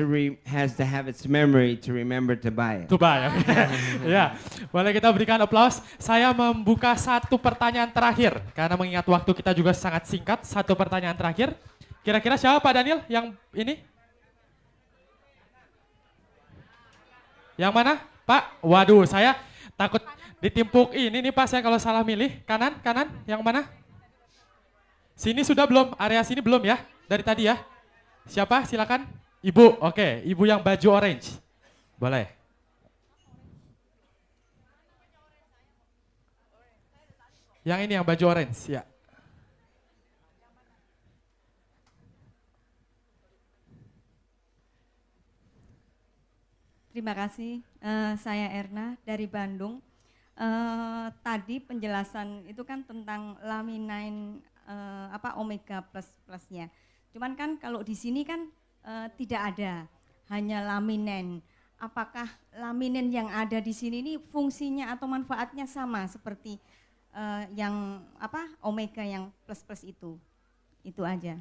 A: to have its memory to remember to buy it.
D: To buy, oke. Ya, boleh kita berikan applause. Saya membuka satu pertanyaan terakhir. Karena mengingat waktu kita juga sangat singkat. Satu pertanyaan terakhir. Kira-kira siapa Pak Daniel yang ini? Yang mana? Pak, waduh saya takut ditimpuk ini nih Pak, saya kalau salah milih. Kanan, kanan, yang mana? Sini sudah belum? Area sini belum ya? Dari tadi ya? Siapa? Silakan. Ibu, oke. Ibu yang baju orange. Boleh. Yang ini yang baju orange, ya.
J: Terima kasih, saya Erna dari Bandung. Tadi penjelasan itu kan tentang laminain omega plusnya. Cuman kan kalau di sini kan tidak ada. hanya laminen. Apakah laminen yang ada di sini ini fungsinya atau manfaatnya sama seperti yang apa omega yang plus itu? Itu aja.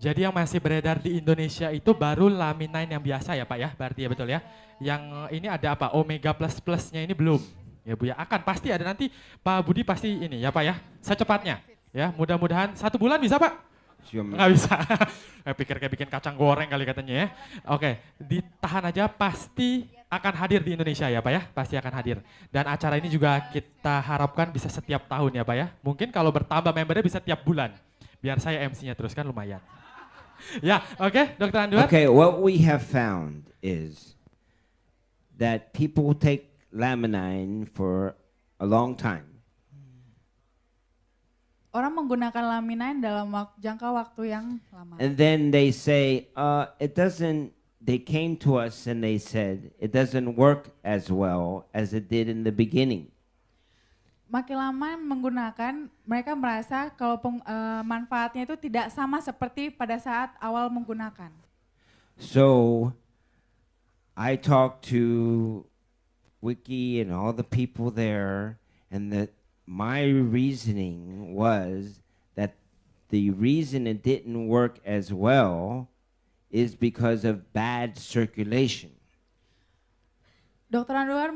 D: Jadi yang masih beredar di Indonesia itu baru Laminin yang biasa ya Pak ya, berarti ya betul ya. Yang ini ada apa, omega plus-plusnya ini belum. Ya Bu ya, akan pasti ada nanti Pak Budi pasti ini ya Pak ya, secepatnya. Ya mudah-mudahan 1 bulan bisa Pak? Nggak bisa, pikir kayak bikin kacang goreng kali katanya ya. Oke, ditahan aja, pasti akan hadir di Indonesia ya Pak ya, pasti akan hadir. Dan acara ini juga kita harapkan bisa setiap tahun ya Pak ya. Mungkin kalau bertambah membernya bisa tiap bulan. Biar saya MC-nya terus kan lumayan. Ya, oke, Dr. Anduar.
A: Okay, what we have found is that people take Laminin for a long time.
B: Orang menggunakan laminin dalam jangka waktu yang lama.
A: And then they say, they came to us and they said, it doesn't work as well as it did in the beginning.
B: Makin lama menggunakan, mereka merasa kalau manfaatnya itu tidak sama seperti pada saat awal menggunakan.
A: So I talked to Wiki and all the people there, and my reasoning was that the reason it didn't work as well is because of bad circulation.
B: Dr. Anduar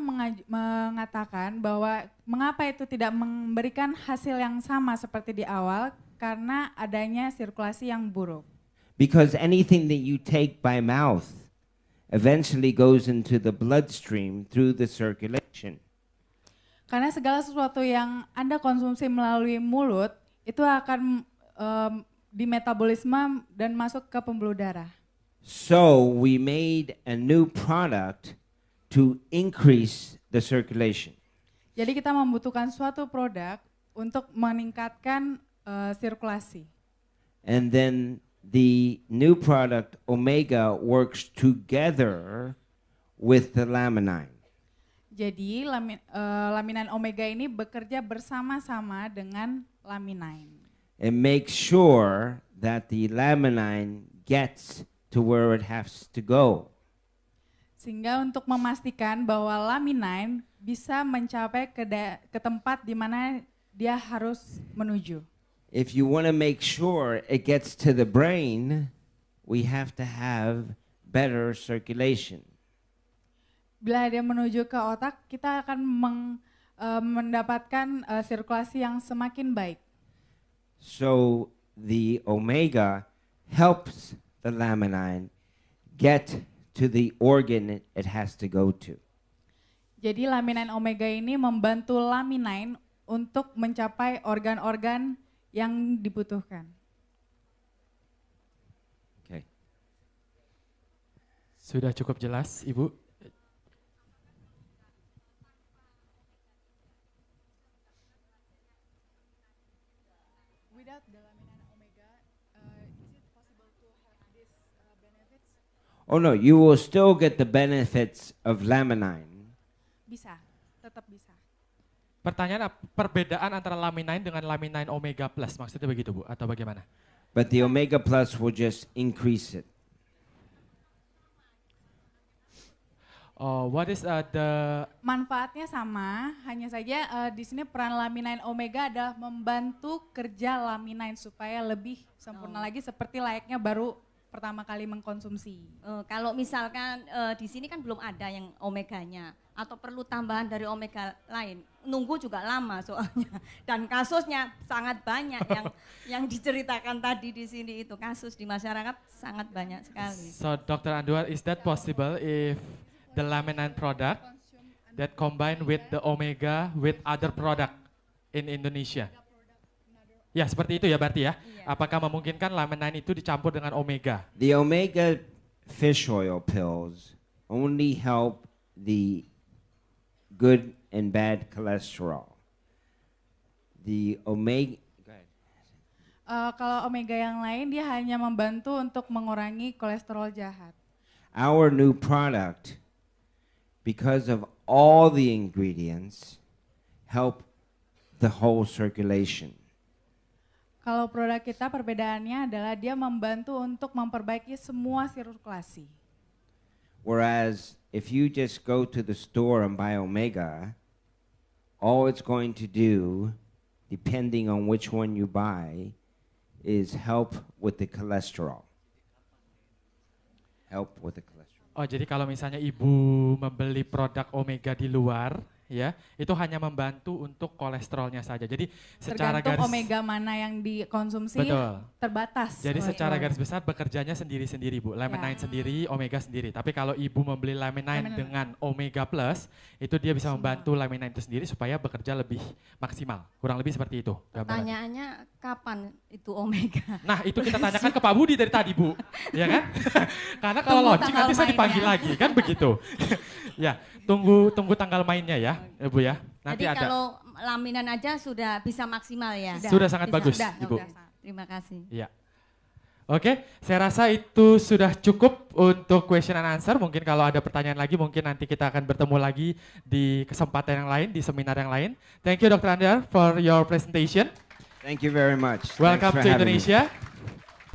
B: mengatakan bahwa mengapa itu tidak memberikan hasil yang sama seperti di awal karena adanya sirkulasi yang buruk.
A: Because anything that you take by mouth eventually goes into the bloodstream through the circulation.
B: Karena segala sesuatu yang Anda konsumsi melalui mulut itu akan di metabolisme dan masuk ke pembuluh darah.
A: So we made a new product to increase the circulation.
B: Jadi kita membutuhkan suatu produk untuk meningkatkan sirkulasi.
A: And then the new product Omega works together with the Laminin.
B: Jadi laminin omega ini bekerja bersama-sama dengan laminin.
A: It makes sure that the laminin gets to where it has to go.
B: Sehingga untuk memastikan bahwa laminin bisa mencapai ke tempat di mana dia harus menuju.
A: If you want to make sure it gets to the brain, we have to have better circulation.
B: Bila dia menuju ke otak, kita akan mendapatkan sirkulasi yang semakin baik.
A: So the omega helps the laminin get to the organ it has to go to.
B: Jadi laminin omega ini membantu laminin untuk mencapai organ-organ yang dibutuhkan.
A: Okay.
D: Sudah cukup jelas, Ibu?
B: Without the laminin omega, is it possible to have these benefits?
A: Oh no, you will still get the benefits of laminin.
B: Bisa, tetap bisa.
D: Pertanyaan perbedaan antara laminin dengan laminin omega plus, maksudnya begitu Bu, atau bagaimana?
A: But the omega plus will just increase it.
D: Oh, what is the
B: Manfaatnya sama, hanya saja di sini peran laminin omega adalah membantu kerja laminin supaya lebih sempurna lagi seperti layaknya baru pertama kali mengkonsumsi.
J: Kalau misalkan di sini kan belum ada yang omeganya atau perlu tambahan dari omega lain, nunggu juga lama soalnya. Dan kasusnya sangat banyak yang diceritakan tadi di sini itu kasus di masyarakat sangat banyak sekali.
D: So Dr. Anduar, is that possible if the laminin product that combine with the omega with other product in Indonesia? Ya seperti itu ya berarti ya. Apakah memungkinkan laminin itu dicampur dengan omega?
A: The omega fish oil pills only help the good and bad cholesterol. The omega
B: Kalau omega yang lain dia hanya membantu untuk mengurangi kolesterol jahat.
A: Our new product, because of all the ingredients, help the whole circulation.
B: Kalau produk kita perbedaannya adalah dia membantu untuk memperbaiki semua sirkulasi.
A: Whereas if you just go to the store and buy Omega, all it's going to do, depending on which one you buy, is help with the cholesterol. Help with the cholesterol.
D: Oh, jadi kalau misalnya ibu membeli produk Omega di luar, ya, itu hanya membantu untuk kolesterolnya saja. Jadi secara
B: Tergantung
D: garis
B: omega mana yang dikonsumsi
D: betul.
B: terbatas.
D: Jadi
B: oleh
D: secara
B: keluarga.
D: garis besar bekerjanya sendiri-sendiri Bu. Laminine
B: Ya.
D: sendiri, Omega sendiri. Tapi kalau ibu membeli Laminine
B: Laminine.
D: dengan Omega Plus, itu dia bisa
B: Semua.
D: membantu Laminine itu sendiri supaya bekerja lebih maksimal. Kurang lebih seperti itu gambarannya.
J: Pertanyaannya kapan itu Omega?
D: Nah itu kita tanyakan ke Pak Budi dari tadi Bu, ya kan? Karena kalau
J: Tunggu
D: launching
J: tanggal
D: nanti saya dipanggil
J: mainnya.
D: lagi, kan begitu. Ya, tunggu tanggal mainnya ya, Bu ya. Nanti
J: Jadi
D: ada.
J: kalau laminan aja sudah bisa maksimal ya?
D: Sudah sangat
J: Bisa.
D: bagus,
J: Sudah,
D: Ibu.
J: Terima kasih.
D: Iya. Oke, saya rasa itu sudah cukup untuk question and answer. Mungkin kalau ada pertanyaan lagi, mungkin nanti kita akan bertemu lagi di kesempatan yang lain, di seminar yang lain. Thank you Dr. Andar for your presentation.
A: Thank you very much. Thanks
D: Welcome
A: for
D: to
A: having me.
D: Indonesia.